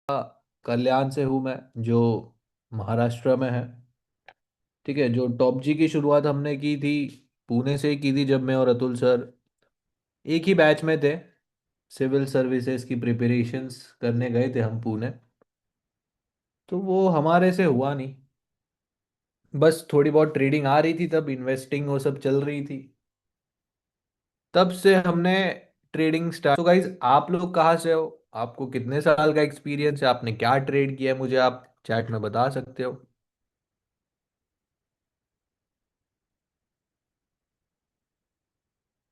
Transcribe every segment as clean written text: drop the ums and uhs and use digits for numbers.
कल्याण से हूँ मैं, जो महाराष्ट्र में है। ठीक है। जो टॉप जी की शुरुआत हमने की थी, पुणे से ही की थी, जब मैं और अतुल सर एक ही बैच में थे। सिविल सर्विसेज की प्रिपरेशंस करने गए थे हम पुणे। तो वो हमारे से हुआ नहीं। बस थोड़ी बहुत ट्रेडिंग आ रही थी, तब इन्वेस्टिंग वो सब चल रही थी। तब से हमने ट्रेडिंग स्टार्ट। तो गाइज, आप लोग कहाँ से हो? आपको कितने साल का एक्सपीरियंस है? आपने क्या ट्रेड किया है? मुझे आप चैट में बता सकते हो।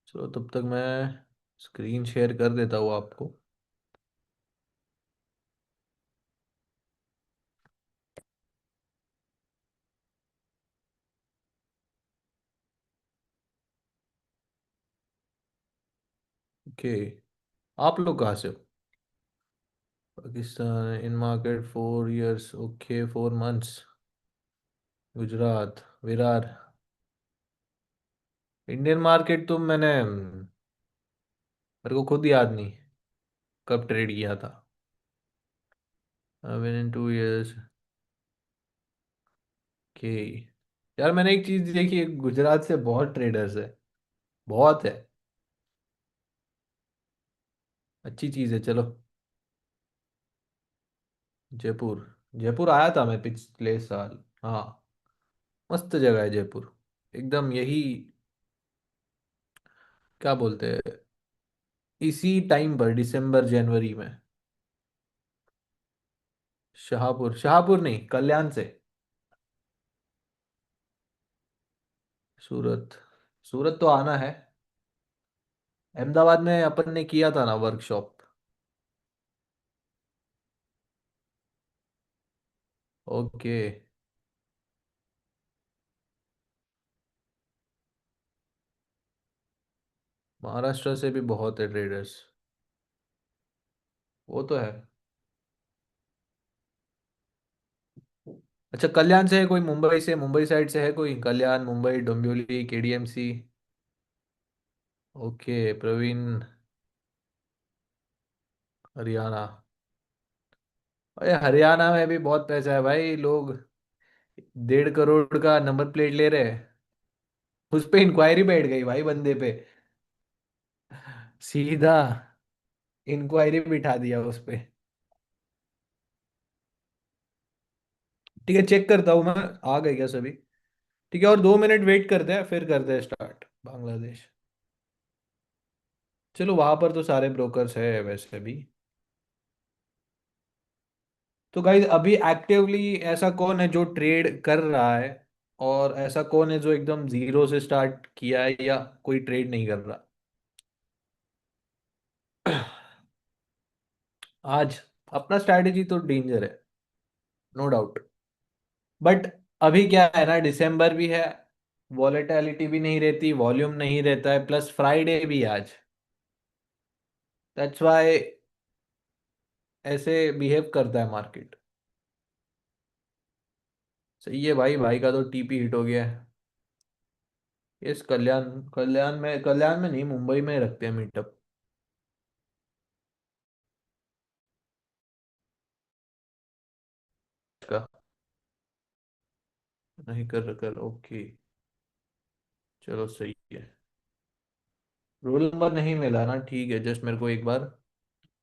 चलो, तब तक मैं स्क्रीन शेयर कर देता हूँ आपको। ओके। आप लोग कहाँ से हो? पाकिस्तान इन market 4 years, okay, 4 months। Gujarat, Virar. Indian market तो मेरे को खुद याद नहीं कब ट्रेड किया था। Win in 2 years। ओके। यार, मैंने एक चीज देखी है, गुजरात से बहुत ट्रेडर्स है। बहुत है। अच्छी चीज है, चलो। जयपुर। जयपुर आया था मैं पिछले साल। हाँ। मस्त जगह है जयपुर। एकदम यही, क्या बोलते हैं, इसी टाइम पर दिसंबर जनवरी में। शाहपुर, शाहपुर नहीं, कल्याण से। सूरत। सूरत तो आना है। अहमदाबाद में अपन ने किया था ना वर्कशॉप। ओके। महाराष्ट्र से भी बहुत है ट्रेडर्स। वो तो है। अच्छा, कल्याण से है कोई? मुंबई से, मुंबई साइड से है कोई? कल्याण, मुंबई, डोंबिवली, केडीएमसी। ओके, प्रवीण। हरियाणा। अरे, हरियाणा में भी बहुत पैसा है भाई। लोग 1.5 करोड़ का नंबर प्लेट ले रहे हैं। उस पे इंक्वायरी बैठ गई भाई, बंदे पे। सीधा इंक्वायरी बिठा दिया उस पे। ठीक है, चेक करता हूँ मैं। आ गए क्या सभी? ठीक है, और 2 मिनट वेट करते हैं, फिर करते हैं स्टार्ट। बांग्लादेश। चलो, वहां पर तो सारे ब्रोकर्स है वैसे भी। तो गाइज, अभी एक्टिवली ऐसा कौन है जो ट्रेड कर रहा है? और ऐसा कौन है जो एकदम जीरो से स्टार्ट किया है, या कोई ट्रेड नहीं कर रहा? आज अपना स्ट्रैटेजी तो डेंजर है, नो डाउट। बट अभी क्या है ना, दिसंबर भी है। वॉलेटिलिटी भी नहीं रहती, वॉल्यूम नहीं रहता है, प्लस फ्राइडे भी है आज। दैट्स वाई ऐसे बिहेव करता है मार्केट। सही है भाई, भाई का तो टीपी हिट हो गया है। इस कल्याण। कल्याण में नहीं, मुंबई में रखते हैं मीटअप का। नहीं कर कर, ओके। चलो, सही है। रोल नंबर नहीं मिला ना? ठीक है, जस्ट मेरे को एक बार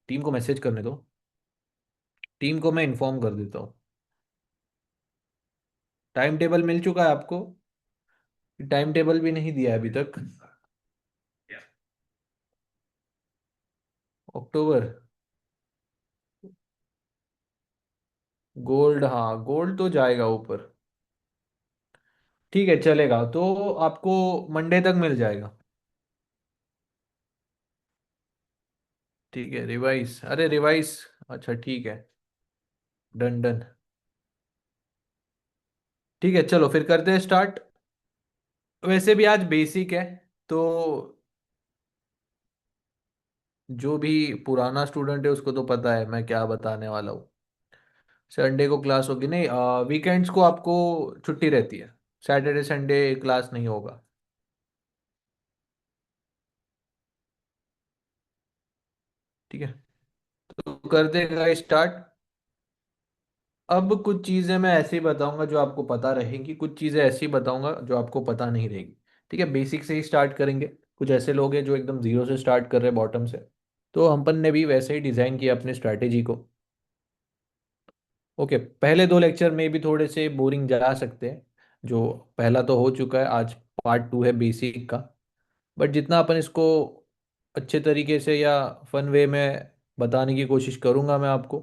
टीम को मैसेज करने दो। टीम को मैं इन्फॉर्म कर देता हूँ। टाइम टेबल मिल चुका है आपको? टाइम टेबल भी नहीं दिया है अभी तक। अक्टूबर। गोल्ड, हाँ, गोल्ड तो जाएगा ऊपर। ठीक है, चलेगा तो। आपको मंडे तक मिल जाएगा। ठीक है, रिवाइस, अरे रिवाइस। अच्छा, ठीक है। Done done. ठीक है, चलो फिर करते हैं स्टार्ट। वैसे भी आज बेसिक है, तो जो भी पुराना स्टूडेंट है उसको तो पता है मैं क्या बताने वाला हूँ। संडे को क्लास होगी नहीं, वीकेंड्स को आपको छुट्टी रहती है। सैटरडे संडे क्लास नहीं होगा। ठीक है, तो कर देगा स्टार्ट। अब कुछ चीज़ें मैं ऐसे ही बताऊंगा जो आपको पता रहेंगी, कुछ चीज़ें ऐसी बताऊंगा जो आपको पता नहीं रहेगी। ठीक है, बेसिक से ही स्टार्ट करेंगे। कुछ ऐसे लोग हैं जो एकदम जीरो से स्टार्ट कर रहे हैं, बॉटम से। तो हमपन ने भी वैसे ही डिज़ाइन किया अपनी स्ट्रैटेजी को। ओके, पहले दो लेक्चर में भी थोड़े से बोरिंग जा सकते हैं। जो पहला तो हो चुका है, आज पार्ट टू है बेसिक का। बट जितना अपन इसको अच्छे तरीके से या फन वे में बताने की कोशिश करूंगा मैं आपको।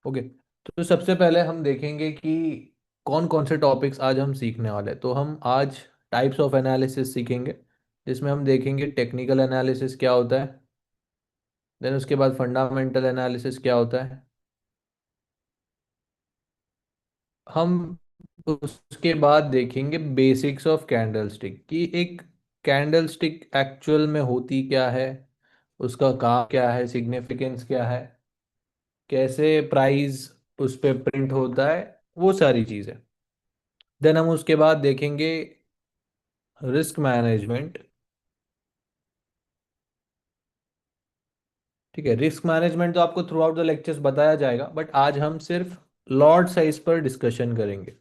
ओके, तो सबसे पहले हम देखेंगे कि कौन कौन से टॉपिक्स आज हम सीखने वाले हैं। तो हम आज टाइप्स ऑफ एनालिसिस सीखेंगे, जिसमें हम देखेंगे टेक्निकल एनालिसिस क्या होता है। देन उसके बाद फंडामेंटल एनालिसिस क्या होता है। हम उसके बाद देखेंगे बेसिक्स ऑफ कैंडलस्टिक, कि एक कैंडलस्टिक एक्चुअल में होती क्या है, उसका काम क्या है, सिग्निफिकेंस क्या है, कैसे प्राइस उस पे प्रिंट होता है, वो सारी चीज़ें। देन हम उसके बाद देखेंगे रिस्क मैनेजमेंट। ठीक है, रिस्क मैनेजमेंट तो आपको थ्रू आउट द लेक्चर्स बताया जाएगा, बट आज हम सिर्फ लॉट साइज पर डिस्कशन करेंगे।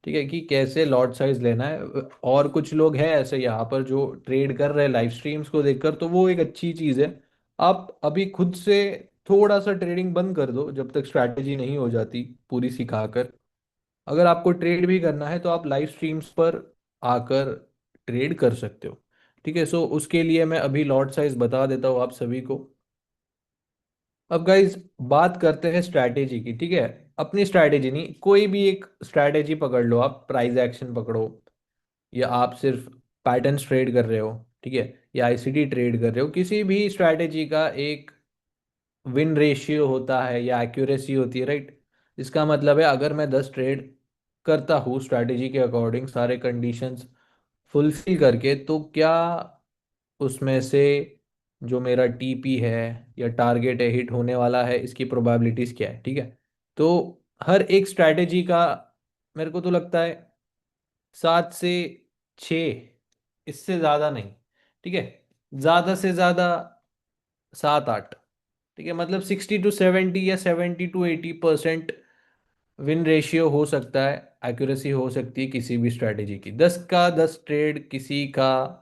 ठीक है, कि कैसे लॉट साइज लेना है। और कुछ लोग हैं ऐसे यहाँ पर जो ट्रेड कर रहे हैं लाइव स्ट्रीम्स को देखकर, तो वो एक अच्छी चीज़ है। आप अभी खुद से थोड़ा सा ट्रेडिंग बंद कर दो जब तक स्ट्रैटेजी नहीं हो जाती पूरी सिखाकर। अगर आपको ट्रेड भी करना है तो आप लाइव स्ट्रीम्स पर आकर ट्रेड कर सकते हो। ठीक है, सो उसके लिए मैं अभी लॉट साइज बता देता हूँ आप सभी को। अब गाइज बात करते हैं स्ट्रैटेजी की। ठीक है, अपनी स्ट्रैटेजी नहीं, कोई भी एक स्ट्रैटेजी पकड़ लो, आप प्राइस एक्शन पकड़ो, या आप सिर्फ पैटर्न्स ट्रेड कर रहे हो, ठीक है, या आईसीटी ट्रेड कर रहे हो, किसी भी स्ट्रैटेजी का एक विन रेशियो होता है या एक्यूरेसी होती है, राइट। इसका मतलब है अगर मैं 10 ट्रेड करता हूँ स्ट्रैटेजी के अकॉर्डिंग सारे कंडीशंस फुलफिल करके, तो क्या उसमें से जो मेरा टीपी है या टारगेट है हिट होने वाला है, इसकी प्रोबेबिलिटीज क्या है। ठीक है, तो हर एक स्ट्रैटेजी का मेरे को तो लगता है 7 से 6, इससे ज़्यादा नहीं। ठीक है, ज़्यादा से ज़्यादा 7 8। ठीक है, मतलब 60 to 70 या 70 to 80% विन रेशियो हो सकता है, एक्यूरेसी हो सकती है किसी भी स्ट्रैटेजी की। 10 का 10 ट्रेड किसी का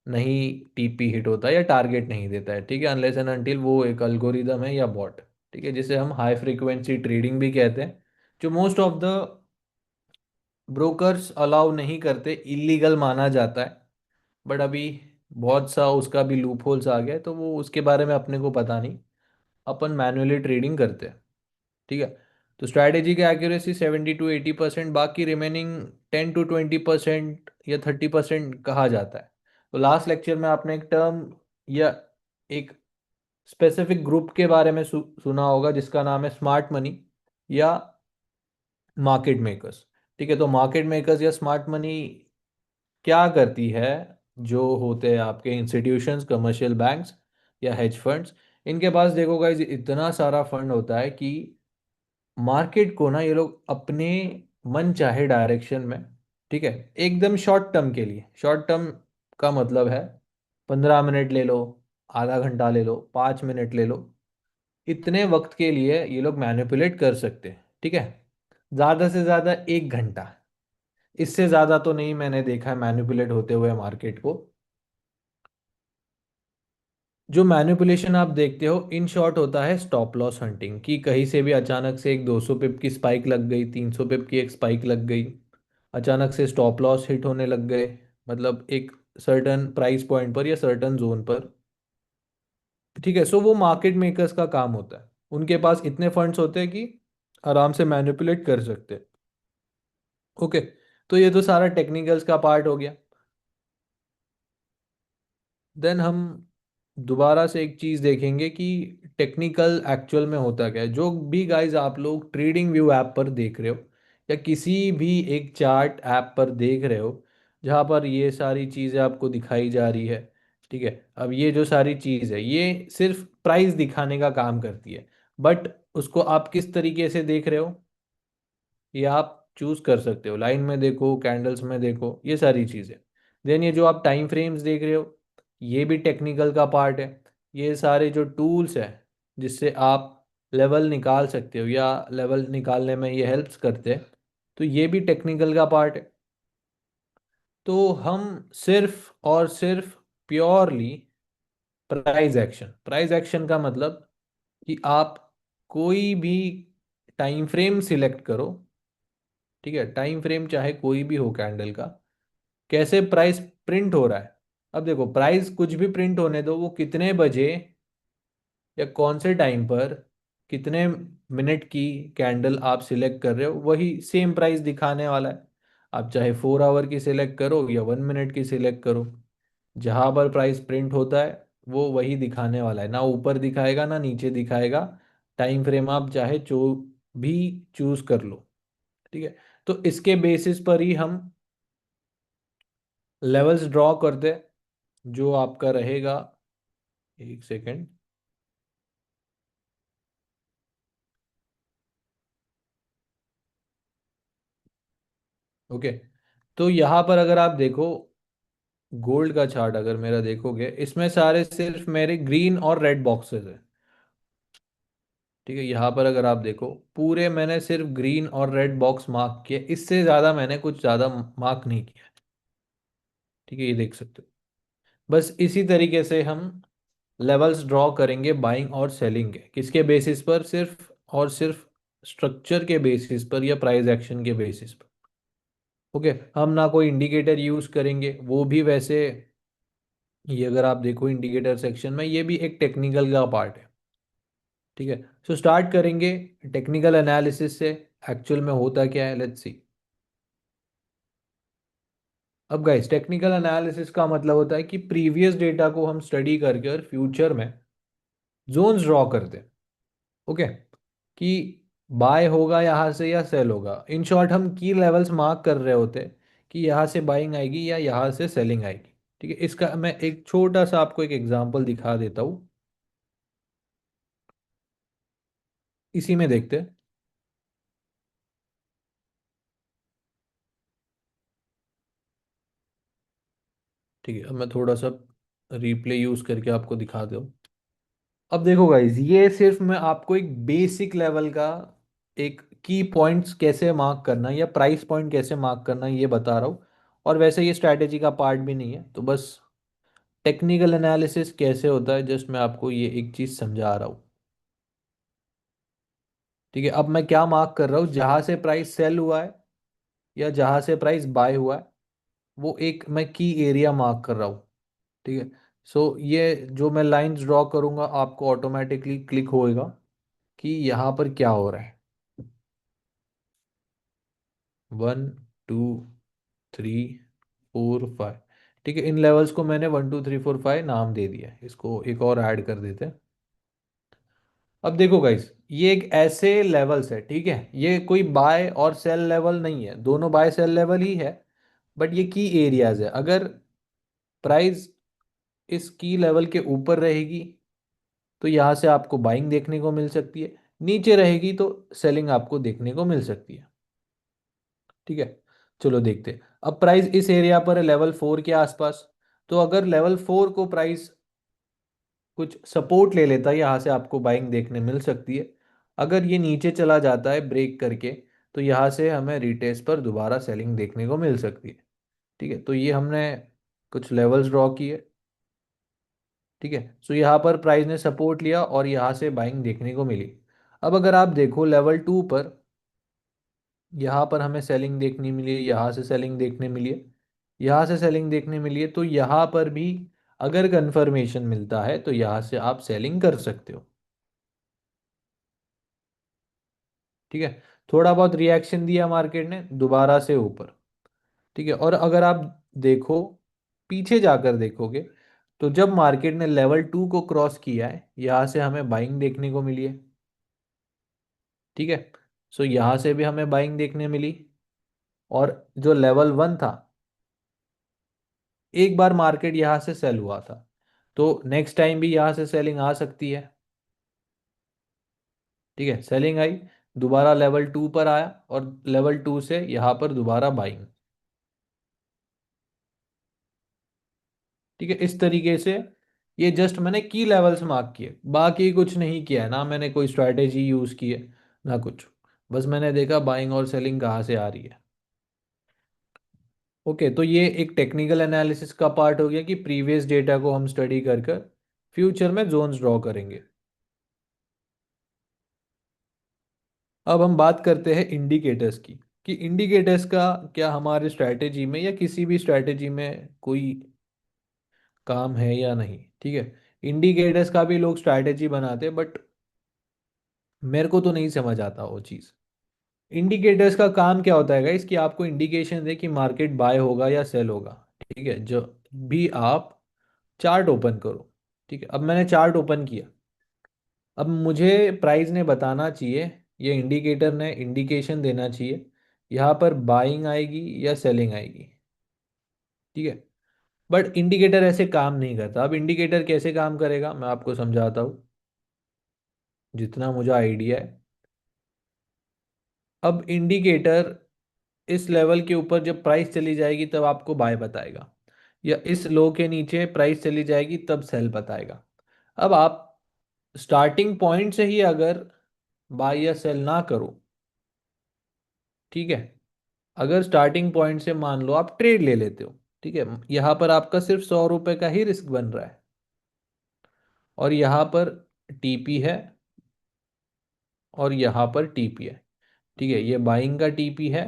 नहीं टीपी हिट होता है या टारगेट नहीं देता है। ठीक है, अनलेस एंड अनटिल वो एक अल्गोरिदम है या बॉट। ठीक है, जिसे हम हाई फ्रीक्वेंसी ट्रेडिंग भी कहते हैं, जो most of the brokers allow नहीं करते, इलीगल माना जाता है। बट अभी बहुत सा उसका भी लूप होल्स आ गया है, तो वो उसके बारे में अपने को पता नहीं। अपन मैन्युअली ट्रेडिंग करते हैं। ठीक है, तो स्ट्रैटेजी की एक्यूरेसी 70 to 80%, बाकी रिमेनिंग 10 to 20% या 30% कहा जाता है। तो लास्ट लेक्चर में आपने एक टर्म या एक स्पेसिफिक ग्रुप के बारे में सुना होगा, जिसका नाम है स्मार्ट मनी या मार्केट मेकर्स। ठीक है, तो मार्केट मेकर्स या स्मार्ट मनी क्या करती है, जो होते हैं आपके इंस्टीट्यूशंस, कमर्शियल बैंक्स या हेज फंड्स, इनके पास देखो गाइस इतना सारा फंड होता है कि मार्केट को ना ये लोग अपने मन चाहे डायरेक्शन में, ठीक है, एकदम शॉर्ट टर्म के लिए, शॉर्ट टर्म का मतलब है 15 मिनट ले लो, आधा घंटा ले लो, 5 मिनट ले लो, इतने वक्त के लिए ये लोग मैनिपुलेट कर सकते हैं। ठीक है, ज़्यादा से ज़्यादा 1 घंटा, इससे ज़्यादा तो नहीं मैंने देखा है मैनिपुलेट होते हुए मार्केट को। जो मैनिपुलेशन आप देखते हो इन शॉर्ट होता है स्टॉप लॉस हंटिंग, कि कहीं से भी अचानक से एक 200 पिप की स्पाइक लग गई, 300 पिप की एक स्पाइक लग गई, अचानक से स्टॉप लॉस हिट होने लग गए, मतलब एक सर्टन प्राइस पॉइंट पर या सर्टन जोन पर। ठीक है, सो वो मार्केट मेकर्स का काम होता है, उनके पास इतने फंड्स होते हैं कि आराम से मैनिपुलेट कर सकते हैं। ओके, तो ये तो सारा टेक्निकल्स का पार्ट हो गया। देन हम दोबारा से एक चीज़ देखेंगे कि टेक्निकल एक्चुअल में होता क्या है। जो भी गाइज आप लोग ट्रेडिंग व्यू ऐप पर देख रहे हो या किसी भी एक चार्ट ऐप पर देख रहे हो, जहाँ पर ये सारी चीज़ें आपको दिखाई जा रही है। ठीक है, अब ये जो सारी चीज़ है ये सिर्फ प्राइस दिखाने का काम करती है, बट उसको आप किस तरीके से देख रहे हो ये आप चूज कर सकते हो। लाइन में देखो, कैंडल्स में देखो, ये सारी चीज़ें। देन ये जो आप टाइम फ्रेम्स देख रहे हो, ये भी टेक्निकल का पार्ट है। ये सारे जो टूल्स है जिससे आप लेवल निकाल सकते हो या लेवल निकालने में ये हेल्प्स करते हैं। तो ये भी टेक्निकल का पार्ट है। तो हम सिर्फ और सिर्फ प्योरली प्राइस एक्शन का मतलब कि आप कोई भी टाइम फ्रेम सिलेक्ट करो। ठीक है, टाइम फ्रेम चाहे कोई भी हो कैंडल का, कैसे प्राइस प्रिंट हो रहा है। अब देखो, प्राइस कुछ भी प्रिंट होने दो, वो कितने बजे या कौन से टाइम पर कितने मिनट की कैंडल आप सिलेक्ट कर रहे हो, वही सेम प्राइस दिखाने वाला है। आप चाहे 4 आवर की सिलेक्ट करो या 1 मिनट की सिलेक्ट करो, जहां पर प्राइस प्रिंट होता है वो वही दिखाने वाला है, ना ऊपर दिखाएगा ना नीचे दिखाएगा। टाइम फ्रेम आप चाहे जो भी चूज कर लो। ठीक है, तो इसके बेसिस पर ही हम लेवल्स ड्रॉ करते हैं, जो आपका रहेगा। एक सेकेंड। ओके, तो यहाँ पर अगर आप देखो, गोल्ड का चार्ट अगर मेरा देखोगे, इसमें सारे सिर्फ मेरे ग्रीन और रेड बॉक्सेस है। ठीक है, यहाँ पर अगर आप देखो, पूरे मैंने सिर्फ ग्रीन और रेड बॉक्स मार्क किए, इससे ज़्यादा मैंने कुछ ज़्यादा मार्क नहीं किया। ठीक है, ये देख सकते हो। बस इसी तरीके से हम लेवल्स ड्रॉ करेंगे बाइंग और सेलिंग के, किसके बेसिस पर, सिर्फ और सिर्फ स्ट्रक्चर के बेसिस पर या प्राइस एक्शन के बेसिस पर। ओके, हम ना कोई इंडिकेटर यूज करेंगे, वो भी वैसे, ये अगर आप देखो इंडिकेटर सेक्शन में, ये भी एक टेक्निकल का पार्ट है। ठीक है, सो स्टार्ट करेंगे टेक्निकल एनालिसिस से। एक्चुअल में होता क्या है, लेट्स सी। अब गाइस, टेक्निकल एनालिसिस का मतलब होता है कि प्रीवियस डेटा को हम स्टडी करके और फ्यूचर में जोन्स ड्रॉ करते हैं। ओके, कि बाय होगा यहाँ से या सेल होगा। इन शॉर्ट, हम की लेवल्स मार्क कर रहे होते हैं कि यहाँ से बाइंग आएगी या यहाँ से सेलिंग आएगी। ठीक है, इसका मैं एक छोटा सा आपको एक एग्जांपल दिखा देता हूँ, इसी में देखते हैं। ठीक है, अब मैं थोड़ा सा रिप्ले यूज करके आपको दिखा दूँ। अब देखो गाइज, ये सिर्फ मैं आपको एक बेसिक लेवल का एक की पॉइंट्स कैसे मार्क करना या प्राइस पॉइंट कैसे मार्क करना ये बता रहा हूँ। और वैसे ये स्ट्रैटेजी का पार्ट भी नहीं है, तो बस टेक्निकल एनालिसिस कैसे होता है, जस्ट मैं आपको ये एक चीज़ समझा रहा हूँ। ठीक है, अब मैं क्या मार्क कर रहा हूँ, जहाँ से प्राइस सेल हुआ है या जहाँ से प्राइस बाय हुआ है, वो एक मैं की एरिया मार्क कर रहा हूँ। ठीक है, सो ये जो मैं लाइंस ड्रॉ करूँगा, आपको ऑटोमेटिकली क्लिक होएगा कि यहाँ पर क्या हो रहा है। 1 2 3 4 5। ठीक है, इन लेवल्स को मैंने 1 2 3 4 5 नाम दे दिया है, इसको एक और ऐड कर देते हैं। अब देखो गाइस, ये एक ऐसे लेवल्स है, ठीक है, ये कोई बाय और सेल लेवल नहीं है, दोनों बाय सेल लेवल ही है। बट ये की एरियाज है। अगर प्राइस इस की लेवल के ऊपर रहेगी तो यहाँ से आपको बाइंग देखने को मिल सकती है, नीचे रहेगी तो सेलिंग आपको देखने को मिल सकती है। ठीक है, चलो देखते हैं। अब प्राइस इस एरिया पर है लेवल 4 के आसपास। तो अगर लेवल 4 को प्राइस कुछ सपोर्ट ले लेता है, यहाँ से आपको बाइंग देखने मिल सकती है। अगर ये नीचे चला जाता है ब्रेक करके, तो यहाँ से हमें रिटेस्ट पर दोबारा सेलिंग देखने को मिल सकती है। ठीक है, तो ये हमने कुछ लेवल्स ड्रॉ किए। ठीक है, सो यहाँ पर प्राइस ने सपोर्ट लिया और यहाँ से बाइंग देखने को मिली। अब अगर आप देखो लेवल 2 पर, यहाँ पर हमें सेलिंग देखने मिली है, यहाँ से सेलिंग देखने मिली है, यहाँ से सेलिंग देखने मिली है। तो यहाँ पर भी अगर कंफर्मेशन मिलता है तो यहाँ से आप सेलिंग कर सकते हो। ठीक है, थोड़ा बहुत रिएक्शन दिया मार्केट ने दोबारा से ऊपर। ठीक है, और अगर आप देखो, पीछे जाकर देखोगे, तो जब मार्केट ने लेवल 2 को क्रॉस किया है, यहाँ से हमें बाइंग देखने को मिली है। ठीक है, सो यहाँ से भी हमें बाइंग देखने मिली। और जो लेवल 1 था, एक बार मार्केट यहाँ से सेल हुआ था, तो नेक्स्ट टाइम भी यहाँ से सेलिंग आ सकती है। ठीक है, सेलिंग आई, दोबारा लेवल 2 पर आया और लेवल 2 से यहाँ पर दोबारा बाइंग। ठीक है, इस तरीके से ये जस्ट मैंने की लेवल्स मार्क किए, बाकी कुछ नहीं किया है, ना मैंने कोई स्ट्रैटेजी यूज़ की है, ना कुछ। बस मैंने देखा बाइंग और सेलिंग कहाँ से आ रही है। ओके, तो ये एक टेक्निकल एनालिसिस का पार्ट हो गया कि प्रीवियस डेटा को हम स्टडी कर कर फ्यूचर में जोन्स ड्रॉ करेंगे। अब हम बात करते हैं इंडिकेटर्स की, कि इंडिकेटर्स का क्या हमारे स्ट्रैटेजी में या किसी भी स्ट्रैटेजी में कोई काम है या नहीं। ठीक है, इंडिकेटर्स का भी लोग स्ट्रैटेजी बनाते हैं, बट मेरे को तो नहीं समझ आता वो चीज़। इंडिकेटर्स का काम क्या होता है इसकी, आपको इंडिकेशन दे कि मार्केट बाय होगा या सेल होगा। ठीक है, जो भी आप चार्ट ओपन करो। ठीक है, अब मैंने चार्ट ओपन किया, अब मुझे प्राइस ने बताना चाहिए, ये इंडिकेटर ने इंडिकेशन देना चाहिए यहाँ पर बाइंग आएगी या सेलिंग आएगी। ठीक है, बट इंडिकेटर ऐसे काम नहीं करता। अब इंडिकेटर कैसे काम करेगा मैं आपको समझाता हूँ, जितना मुझे आइडिया है। अब इंडिकेटर इस लेवल के ऊपर जब प्राइस चली जाएगी तब आपको बाय बताएगा, या इस लो के नीचे प्राइस चली जाएगी तब सेल बताएगा। अब आप स्टार्टिंग पॉइंट से ही अगर बाय या सेल ना करो, ठीक है, अगर स्टार्टिंग पॉइंट से मान लो आप ट्रेड ले लेते हो, ठीक है, यहाँ पर आपका सिर्फ 100 रुपए का ही रिस्क बन रहा है, और यहाँ पर टीपी है और यहाँ पर टीपी है। ठीक है, ये बाइंग का टीपी है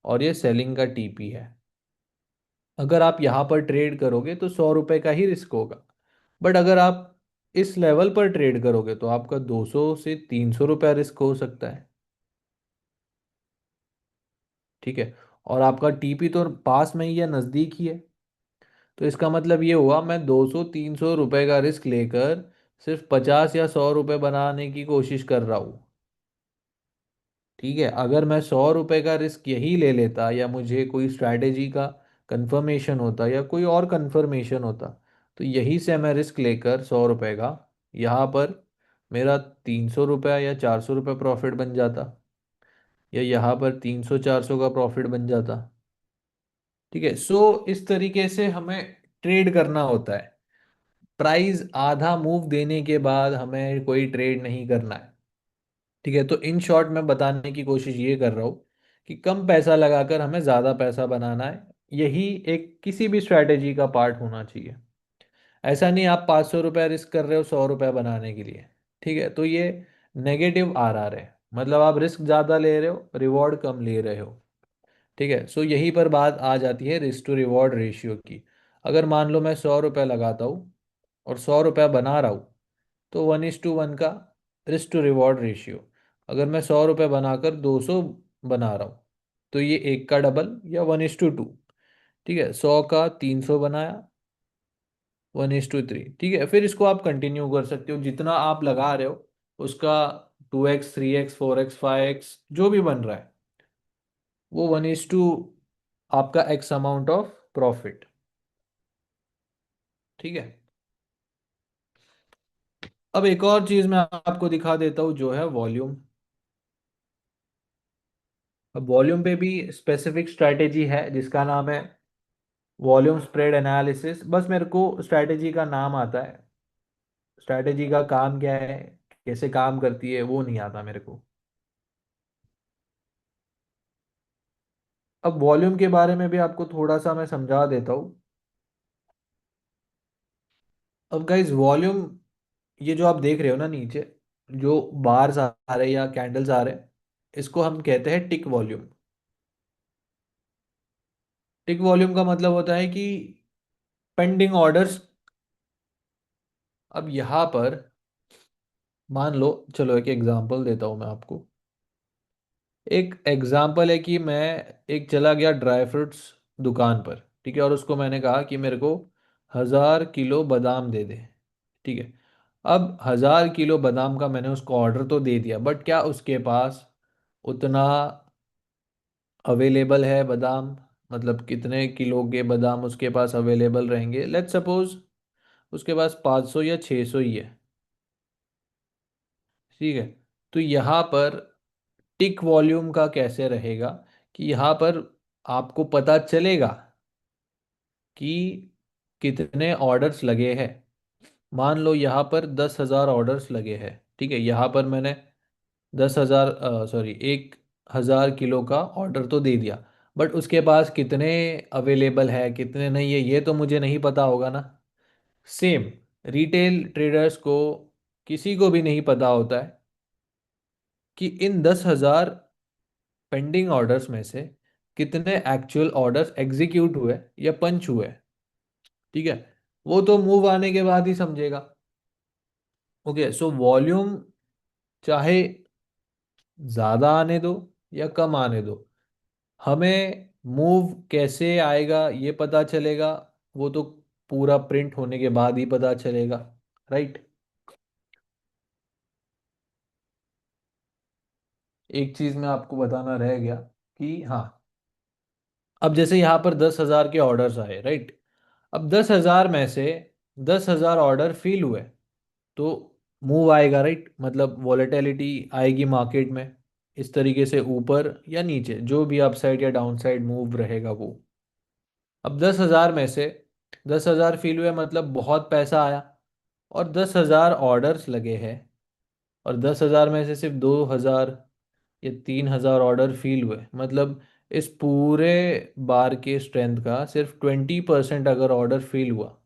और ये सेलिंग का टीपी है। अगर आप यहाँ पर ट्रेड करोगे तो 100 रुपए का ही रिस्क होगा, बट अगर आप इस लेवल पर ट्रेड करोगे तो आपका 200 से 300 रुपया रिस्क हो सकता है। ठीक है, और आपका टीपी तो पास में ही या नज़दीक ही है, तो इसका मतलब ये हुआ मैं 200 300 रुपए का रिस्क लेकर सिर्फ 50 या 100 रुपए बनाने की कोशिश कर रहा हूँ। ठीक है, अगर मैं 100 रुपए का रिस्क यही ले लेता, या मुझे कोई स्ट्रैटेजी का कंफर्मेशन होता या कोई और कंफर्मेशन होता, तो यही से मैं रिस्क लेकर 100 रुपए का यहाँ पर मेरा 300 रुपया या 400 रुपये प्रॉफिट बन जाता, या यहाँ पर 300 400 का प्रॉफिट बन जाता। ठीक है, सो इस तरीके से हमें ट्रेड करना होता है। प्राइस आधा मूव देने के बाद हमें कोई ट्रेड नहीं करना है। ठीक है, तो इन शॉर्ट मैं बताने की कोशिश ये कर रहा हूँ कि कम पैसा लगाकर हमें ज़्यादा पैसा बनाना है, यही एक किसी भी स्ट्रैटेजी का पार्ट होना चाहिए। ऐसा नहीं आप 500 रुपया रिस्क कर रहे हो 100 रुपया बनाने के लिए। ठीक है, तो ये नेगेटिव आर आर है, मतलब आप रिस्क ज़्यादा ले रहे हो रिवॉर्ड कम ले रहे हो। ठीक है, सो यहीं पर बात आ जाती है रिस्क टू रिवॉर्ड रेशियो की। अगर मान लो मैं 100 रुपया लगाता हूँ और 100 रुपया बना रहा हूँ, तो 1:1 का रिस्क टू रिवॉर्ड रेशियो। अगर मैं 100 रुपये बनाकर 200 बना रहा हूँ, तो ये एक का डबल या 1:2। ठीक है, 100 का 300 बनाया, 1:3। ठीक है, फिर इसको आप कंटिन्यू कर सकते हो, जितना आप लगा रहे हो उसका 2x 3x 4x 5x जो भी बन रहा है, वो 1:, आपका एक्स अमाउंट ऑफ प्रॉफिट। ठीक है, अब एक और चीज मैं आपको दिखा देता हूँ जो है वॉल्यूम। अब वॉल्यूम पे भी स्पेसिफिक स्ट्रैटेजी है जिसका नाम है वॉल्यूम स्प्रेड एनालिसिस। बस मेरे को स्ट्रैटेजी का नाम आता है, स्ट्रैटेजी का काम क्या है, कैसे काम करती है, वो नहीं आता मेरे को। अब वॉल्यूम के बारे में भी आपको थोड़ा सा मैं समझा देता हूँ। अब गाइज वॉल्यूम, ये जो आप देख रहे हो ना नीचे, जो बार्स आ रहे हैं या कैंडल्स आ रहे हैं, इसको हम कहते हैं टिक वॉल्यूम। टिक वॉल्यूम का मतलब होता है कि पेंडिंग ऑर्डर्स। अब यहाँ पर मान लो, चलो एक एग्जांपल देता हूँ मैं आपको। एक एग्जांपल है कि मैं एक चला गया ड्राई फ्रूट्स दुकान पर, ठीक है, और उसको मैंने कहा कि मेरे को 1000 किलो बादाम दे दे। ठीक है, अब 1000 किलो बादाम का मैंने उसको ऑर्डर तो दे दिया, बट क्या उसके पास उतना अवेलेबल है बादाम, मतलब कितने किलो के बादाम उसके पास अवेलेबल रहेंगे, लेट्स सपोज उसके पास 500 या 600 ही है। ठीक है, तो यहाँ पर टिक वॉल्यूम का कैसे रहेगा कि यहाँ पर आपको पता चलेगा कि कितने ऑर्डर्स लगे हैं। मान लो यहाँ पर 10,000 ऑर्डर्स लगे हैं, ठीक है, यहाँ पर मैंने 10,000, सॉरी, 1,000 किलो का ऑर्डर तो दे दिया, बट उसके पास कितने अवेलेबल है कितने नहीं है ये तो मुझे नहीं पता होगा ना। सेम, रिटेल ट्रेडर्स को, किसी को भी नहीं पता होता है कि इन 10,000 पेंडिंग ऑर्डर्स में से कितने एक्चुअल ऑर्डर्स एग्जीक्यूट हुए या पंच हुए। ठीक है, वो तो मूव आने के बाद ही समझेगा। ओके, सो वॉल्यूम चाहे ज़्यादा आने दो या कम आने दो, हमें मूव कैसे आएगा ये पता चलेगा, वो तो पूरा प्रिंट होने के बाद ही पता चलेगा, राइट। एक चीज़ मैं आपको बताना रह गया कि हाँ, अब जैसे यहाँ पर 10,000 के ऑर्डर्स आए, राइट। अब 10,000 में से 10,000 ऑर्डर फिल हुए तो मूव आएगा, राइट, मतलब वॉलेटिलिटी आएगी मार्केट में, इस तरीके से ऊपर या नीचे जो भी अपसाइड या डाउनसाइड मूव रहेगा वो। अब 10,000 में से 10,000 फिल हुए मतलब बहुत पैसा आया, और 10,000 ऑर्डर्स लगे हैं, और 10,000 में से सिर्फ 2,000 या 3,000 ऑर्डर फिल हुए, मतलब इस पूरे बार के स्ट्रेंथ का सिर्फ 20% अगर ऑर्डर फिल हुआ,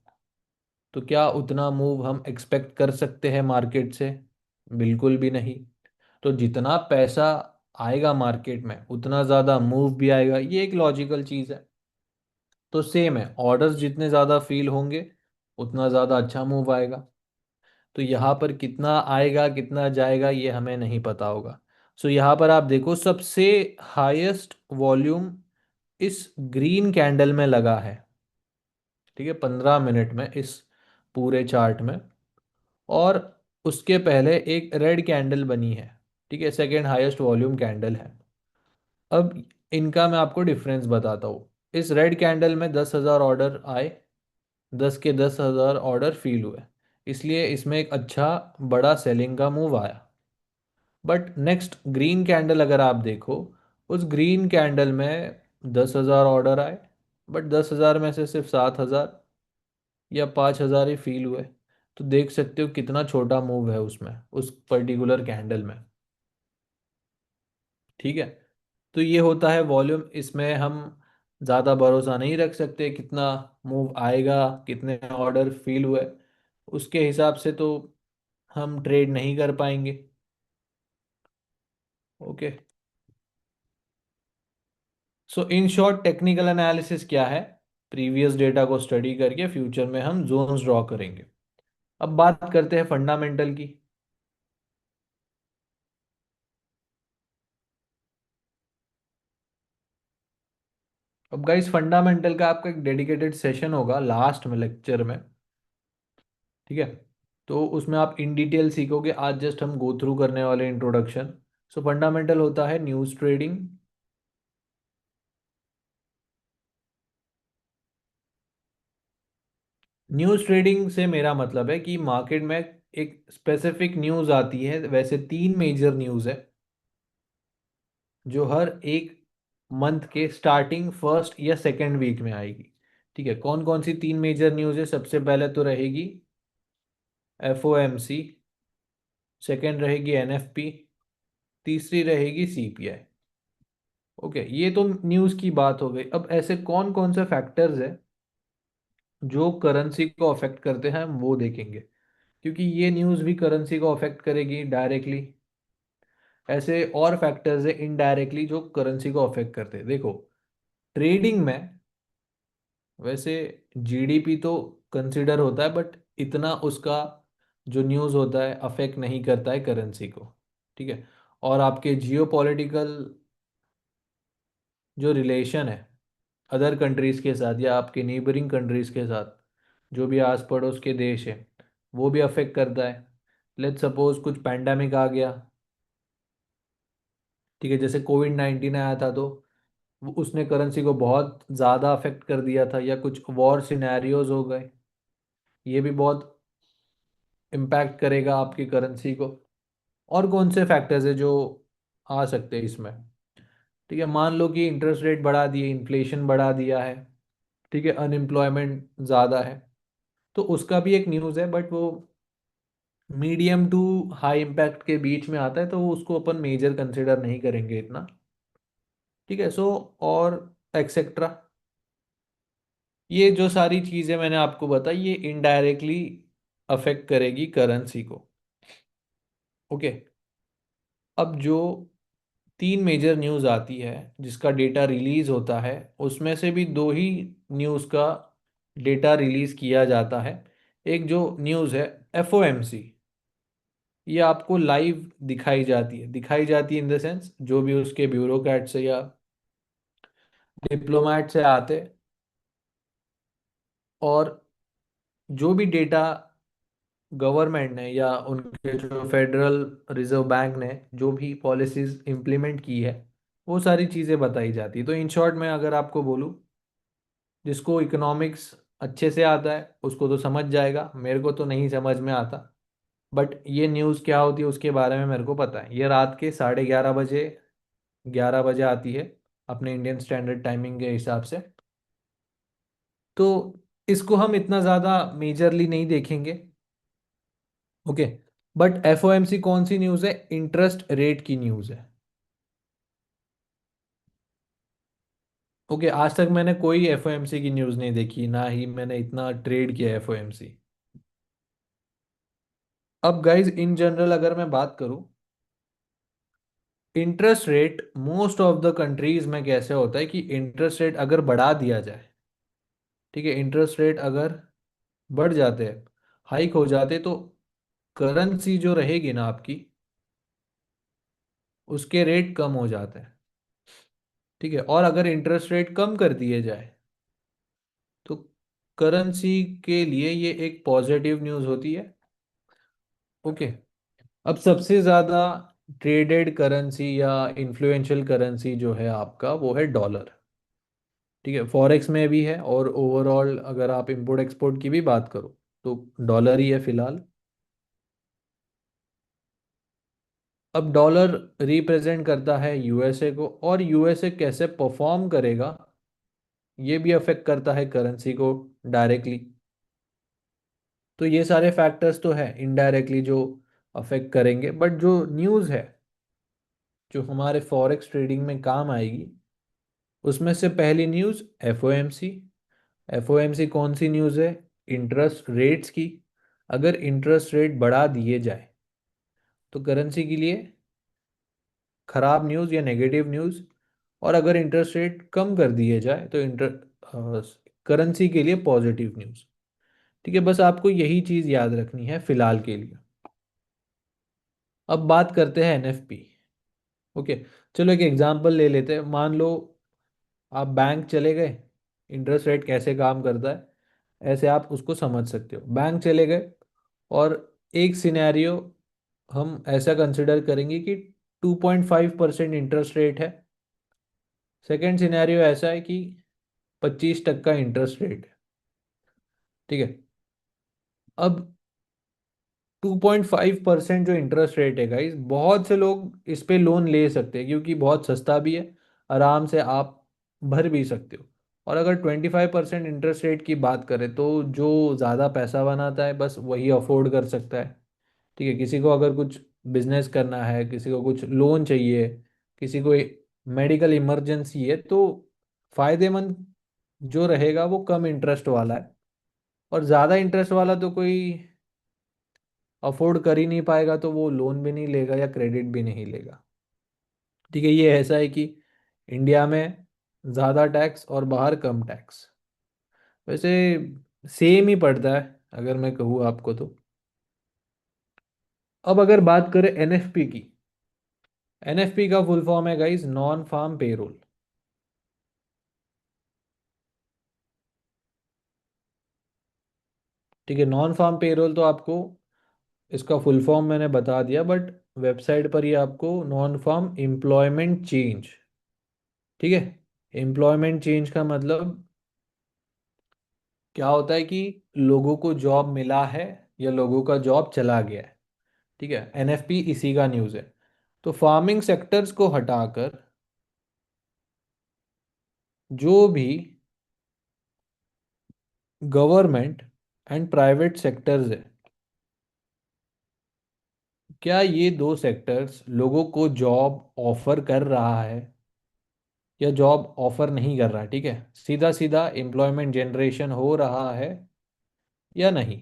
तो क्या उतना मूव हम एक्सपेक्ट कर सकते हैं मार्केट से? बिल्कुल भी नहीं। तो जितना पैसा आएगा मार्केट में उतना ज़्यादा मूव भी आएगा, ये एक लॉजिकल चीज़ है। तो सेम है, ऑर्डर्स जितने ज़्यादा फील होंगे उतना ज़्यादा अच्छा मूव आएगा। तो यहाँ पर कितना आएगा कितना जाएगा ये हमें नहीं पता होगा। सो यहाँ पर आप देखो सबसे हाईएस्ट वॉल्यूम इस ग्रीन कैंडल में लगा है, ठीक है, 15 मिनट में इस पूरे चार्ट में। और उसके पहले एक रेड कैंडल बनी है, ठीक है, सेकेंड हाईएस्ट वॉल्यूम कैंडल है। अब इनका मैं आपको डिफरेंस बताता हूँ। इस रेड कैंडल में 10,000 ऑर्डर आए, 10 के 10,000 ऑर्डर फील हुए, इसलिए इसमें एक अच्छा बड़ा सेलिंग का मूव आया। बट नेक्स्ट ग्रीन कैंडल अगर आप देखो, उस ग्रीन कैंडल में 10,000 ऑर्डर आए, बट 10,000 में से सिर्फ 7,000 या 5,000 ही फील हुए। तो देख सकते हो कितना छोटा मूव है उसमें, उस पर्टिकुलर कैंडल में। ठीक है, तो ये होता है वॉल्यूम, इसमें हम ज़्यादा भरोसा नहीं रख सकते कितना मूव आएगा, कितने ऑर्डर फील हुए, उसके हिसाब से तो हम ट्रेड नहीं कर पाएंगे। Okay, so in short technical analysis क्या है? प्रीवियस डेटा को स्टडी करके फ्यूचर में हम जोन्स ड्रॉ करेंगे। अब बात करते हैं फंडामेंटल की। अब गाइस फंडामेंटल का आपका एक डेडिकेटेड सेशन होगा लास्ट में लेक्चर में, ठीक है, तो उसमें आप इन डिटेल सीखोगे। आज जस्ट हम गो थ्रू करने वाले इंट्रोडक्शन। सो फंडामेंटल होता है न्यूज़ ट्रेडिंग। न्यूज़ ट्रेडिंग से मेरा मतलब है कि मार्केट में एक स्पेसिफिक न्यूज़ आती है, वैसे तीन मेजर न्यूज़ है जो हर एक मंथ के स्टार्टिंग फर्स्ट या सेकेंड वीक में आएगी। ठीक है, कौन कौन सी तीन मेजर न्यूज़ है? सबसे पहले तो रहेगी एफओएमसी, सेकेंड रहेगी एनएफपी, तीसरी रहेगी सीपीआई। ओके, ये तो न्यूज़ की बात हो गई। अब ऐसे कौन कौन से फैक्टर्स है जो करेंसी को अफेक्ट करते हैं हम वो देखेंगे, क्योंकि ये न्यूज़ भी करेंसी को अफेक्ट करेगी डायरेक्टली। ऐसे और फैक्टर्स है इनडायरेक्टली जो करेंसी को अफेक्ट करते हैं। देखो, ट्रेडिंग में वैसे जीडीपी तो कंसिडर होता है, बट इतना उसका जो न्यूज़ होता है अफेक्ट नहीं करता है करेंसी को। ठीक है, और आपके जियो पॉलिटिकल जो रिलेशन है अदर कंट्रीज़ के साथ या आपके नेबरिंग कंट्रीज़ के साथ, जो भी आस पड़ोस के देश है, वो भी अफेक्ट करता है। लेट्स सपोज कुछ पैंडमिक आ गया, ठीक है, जैसे कोविड 19 आया था, तो उसने करेंसी को बहुत ज़्यादा अफेक्ट कर दिया था, या कुछ वॉर सिनेरियोज हो गए, ये भी बहुत इम्पैक्ट करेगा आपकी करेंसी को। और कौन से फैक्टर्स है जो आ सकते हैं इसमें? ठीक है, मान लो कि इंटरेस्ट रेट बढ़ा दिए, इन्फ्लेशन बढ़ा दिया है, ठीक है, अनएम्प्लॉयमेंट ज़्यादा है, तो उसका भी एक न्यूज़ है, बट वो मीडियम टू हाई इम्पैक्ट के बीच में आता है, तो उसको अपन मेजर कंसिडर नहीं करेंगे इतना। ठीक है, सो और एक्सेट्रा, ये जो सारी चीज़ें मैंने आपको बताई ये इनडायरेक्टली अफेक्ट करेगी करेंसी को। ओके। अब जो तीन मेजर न्यूज़ आती है जिसका डेटा रिलीज होता है, उसमें से भी दो ही न्यूज़ का डेटा रिलीज किया जाता है। एक जो न्यूज़ है एफओएमसी, ये आपको लाइव दिखाई जाती है इन द सेंस, जो भी उसके ब्यूरोक्रेट से या डिप्लोमेट से आते, और जो भी डेटा गवर्नमेंट ने या उनके जो फेडरल रिजर्व बैंक ने जो भी पॉलिसीज इम्प्लीमेंट की है, वो सारी चीज़ें बताई जाती। तो इन शॉर्ट में अगर आपको बोलूँ, जिसको इकोनॉमिक्स अच्छे से आता है उसको तो समझ जाएगा, मेरे को तो नहीं समझ में आता, बट ये न्यूज़ क्या होती है उसके बारे में मेरे को पता है। ये रात के 11:30 बजे, 11 बजे आती है अपने इंडियन स्टैंडर्ड टाइमिंग के हिसाब से। तो इसको हम इतना ज़्यादा मेजरली नहीं देखेंगे। ओके। बट एफओएमसी कौन सी न्यूज़ है? इंटरेस्ट रेट की न्यूज़ है। ओके, आज तक मैंने कोई एफओएमसी की न्यूज़ नहीं देखी, ना ही मैंने इतना ट्रेड किया एफओएमसी। अब गाइज इन जनरल अगर मैं बात करूं, interest rate most of the countries में कैसे होता है कि इंटरेस्ट रेट अगर बढ़ा दिया जाए, ठीक है, इंटरेस्ट रेट अगर बढ़ जाते हैं, हाइक हो जाते, तो करेंसी जो रहेगी ना आपकी, उसके रेट कम हो जाते हैं। ठीक है, और अगर इंटरेस्ट रेट कम कर दिए जाए तो करेंसी के लिए ये एक पॉजिटिव न्यूज़ होती है। ओके। अब सबसे ज़्यादा ट्रेडेड करेंसी या इन्फ्लुएंशियल करेंसी जो है आपका, वो है डॉलर। ठीक है, फॉरेक्स में भी है, और ओवरऑल अगर आप इंपोर्ट एक्सपोर्ट की भी बात करो तो डॉलर ही है फिलहाल। अब डॉलर रिप्रेजेंट करता है यूएसए को, और यूएसए कैसे परफॉर्म करेगा ये भी अफेक्ट करता है करेंसी को डायरेक्टली। तो ये सारे फैक्टर्स तो है इनडायरेक्टली जो अफेक्ट करेंगे, बट जो न्यूज़ है जो हमारे फॉरेक्स ट्रेडिंग में काम आएगी, उसमें से पहली न्यूज़ एफओएमसी। एफओएमसी कौन सी न्यूज़ है? इंटरेस्ट रेट्स की। अगर इंटरेस्ट रेट बढ़ा दिए जाए तो करेंसी के लिए खराब न्यूज़ या नेगेटिव न्यूज़, और अगर इंटरेस्ट रेट कम कर दिए जाए तो करेंसी के लिए पॉजिटिव न्यूज़। ठीक है, बस आपको यही चीज़ याद रखनी है फिलहाल के लिए। अब बात करते हैं एनएफपी। ओके, चलो एक एग्जांपल ले लेते हैं। मान लो आप बैंक चले गए, इंटरेस्ट रेट कैसे काम करता है ऐसे आप उसको समझ सकते हो। बैंक चले गए, और एक सिनेरियो हम ऐसा कंसिडर करेंगे कि 2.5% इंटरेस्ट रेट है। सेकेंड सिनेरियो ऐसा है कि 25% इंटरेस्ट रेट है। ठीक है। अब 2.5% जो इंटरेस्ट रेट है गाइस, बहुत से लोग इस पे लोन ले सकते हैं क्योंकि बहुत सस्ता भी है, आराम से आप भर भी सकते हो। और अगर 25% इंटरेस्ट रेट की बात करें तो जो ज़्यादा पैसा बनाता है बस वही अफोर्ड कर सकता है। ठीक है, किसी को अगर कुछ बिजनेस करना है, किसी को कुछ लोन चाहिए, किसी को मेडिकल इमरजेंसी है, तो फायदेमंद जो रहेगा वो कम इंटरेस्ट वाला है। और ज़्यादा इंटरेस्ट वाला तो कोई अफोर्ड कर ही नहीं पाएगा, तो वो लोन भी नहीं लेगा या क्रेडिट भी नहीं लेगा। ठीक है, ये ऐसा है कि इंडिया में ज़्यादा टैक्स और बाहर कम टैक्स, वैसे सेम ही पड़ता है अगर मैं कहूँ आपको तो। अब अगर बात करें एनएफपी की, एनएफपी का फुल फॉर्म है गाइस नॉन फार्म पेरोल। ठीक है, नॉन फार्म पेरोल तो आपको इसका फुल फॉर्म मैंने बता दिया, बट वेबसाइट पर ही आपको नॉन फार्म एम्प्लॉयमेंट चेंज। ठीक है, एम्प्लॉयमेंट चेंज का मतलब क्या होता है कि लोगों को जॉब मिला है या लोगों का जॉब चला गया है। ठीक है, एनएफपी इसी का न्यूज़ है। तो फार्मिंग सेक्टर्स को हटाकर जो भी गवर्नमेंट एंड प्राइवेट सेक्टर्स है, क्या ये दो सेक्टर्स लोगों को जॉब ऑफर कर रहा है या जॉब ऑफर नहीं कर रहा है? ठीक है, सीधा सीधा एम्प्लॉयमेंट जनरेशन हो रहा है या नहीं?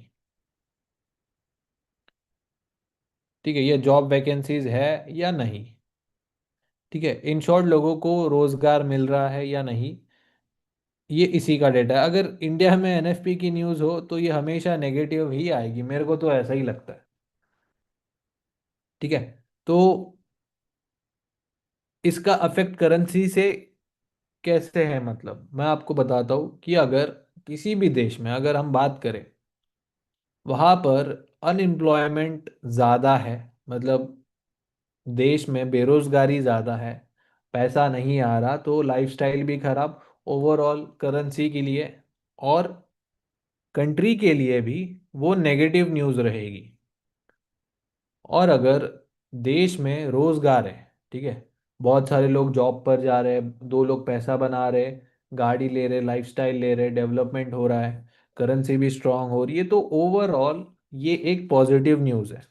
ठीक है, ये जॉब वैकेंसीज है या नहीं? ठीक है, इन शॉर्ट लोगों को रोजगार मिल रहा है या नहीं, ये इसी का डेटा है। अगर इंडिया में एनएफपी की न्यूज़ हो तो ये हमेशा नेगेटिव ही आएगी, मेरे को तो ऐसा ही लगता है। ठीक है, तो इसका अफेक्ट करेंसी से कैसे है, मतलब मैं आपको बताता हूँ कि अगर किसी भी देश में अगर हम बात करें, वहाँ पर अनएम्प्लॉयमेंट ज़्यादा है, मतलब देश में बेरोजगारी ज़्यादा है, पैसा नहीं आ रहा, तो लाइफस्टाइल भी खराब, ओवरऑल करेंसी के लिए और कंट्री के लिए भी वो नेगेटिव न्यूज़ रहेगी। और अगर देश में रोजगार है, ठीक है, बहुत सारे लोग जॉब पर जा रहे हैं, दो लोग पैसा बना रहे, गाड़ी ले रहे, लाइफस्टाइल ले रहे, डेवलपमेंट हो रहा है, करेंसी भी स्ट्रांग हो रही है, तो ओवरऑल ये एक पॉजिटिव न्यूज़ है।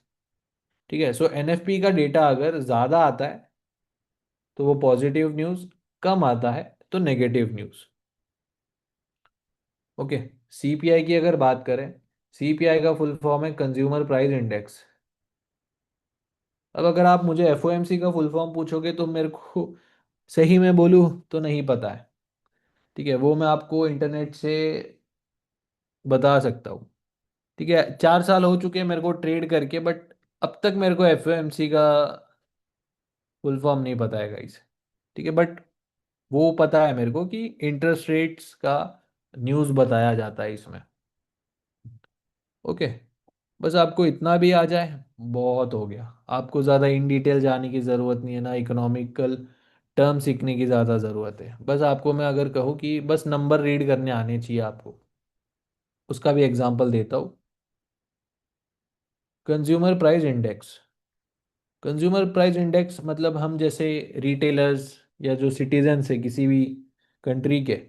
ठीक है, सो एनएफपी का डेटा अगर ज़्यादा आता है तो वो पॉजिटिव न्यूज़, कम आता है तो नेगेटिव न्यूज़। ओके, सीपीआई की अगर बात करें, सीपीआई का फुल फॉर्म है कंज्यूमर प्राइस इंडेक्स। अब अगर आप मुझे एफओएमसी का फुल फॉर्म पूछोगे तो मेरे को सही में बोलूँ तो नहीं पता है। ठीक है, वो मैं आपको इंटरनेट से बता सकता हूँ। ठीक है, 4 साल हो चुके हैं मेरे को ट्रेड करके, बट अब तक मेरे को एफओएमसी का फुल फॉर्म नहीं पता है गाइस। ठीक है, बट वो पता है मेरे को कि इंटरेस्ट रेट्स का न्यूज़ बताया जाता है इसमें। ओके, बस आपको इतना भी आ जाए बहुत हो गया, आपको ज़्यादा इन डिटेल जाने की ज़रूरत नहीं है, ना इकोनॉमिकल टर्म सीखने की ज़्यादा ज़रूरत है। बस आपको मैं अगर कहूँ कि बस नंबर रीड करने आने चाहिए आपको, उसका भी एग्जांपल देता हूँ। Consumer price index, consumer price index मतलब हम जैसे रिटेलर्स या जो सिटीजन्स है किसी भी कंट्री के,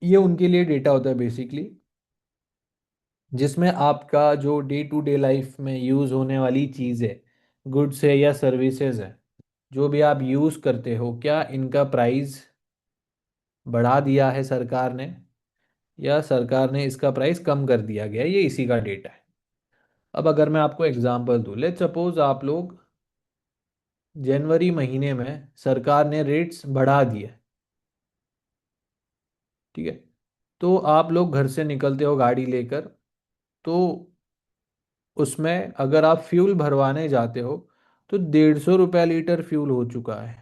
ये उनके लिए डेटा होता है बेसिकली, जिसमें आपका जो डे टू डे लाइफ में यूज़ होने वाली चीज़ है, गुड्स है या सर्विसेज है, जो भी आप यूज़ करते हो, क्या इनका प्राइस बढ़ा दिया है सरकार ने या सरकार ने इसका प्राइस कम कर दिया गया है, ये इसी का डेटा है। अब अगर मैं आपको एग्जांपल दूं, लेट सपोज आप लोग जनवरी महीने में सरकार ने रेट्स बढ़ा दिए। ठीक है, तो आप लोग घर से निकलते हो गाड़ी लेकर, तो उसमें अगर आप फ्यूल भरवाने जाते हो तो 150 रुपया लीटर फ्यूल हो चुका है।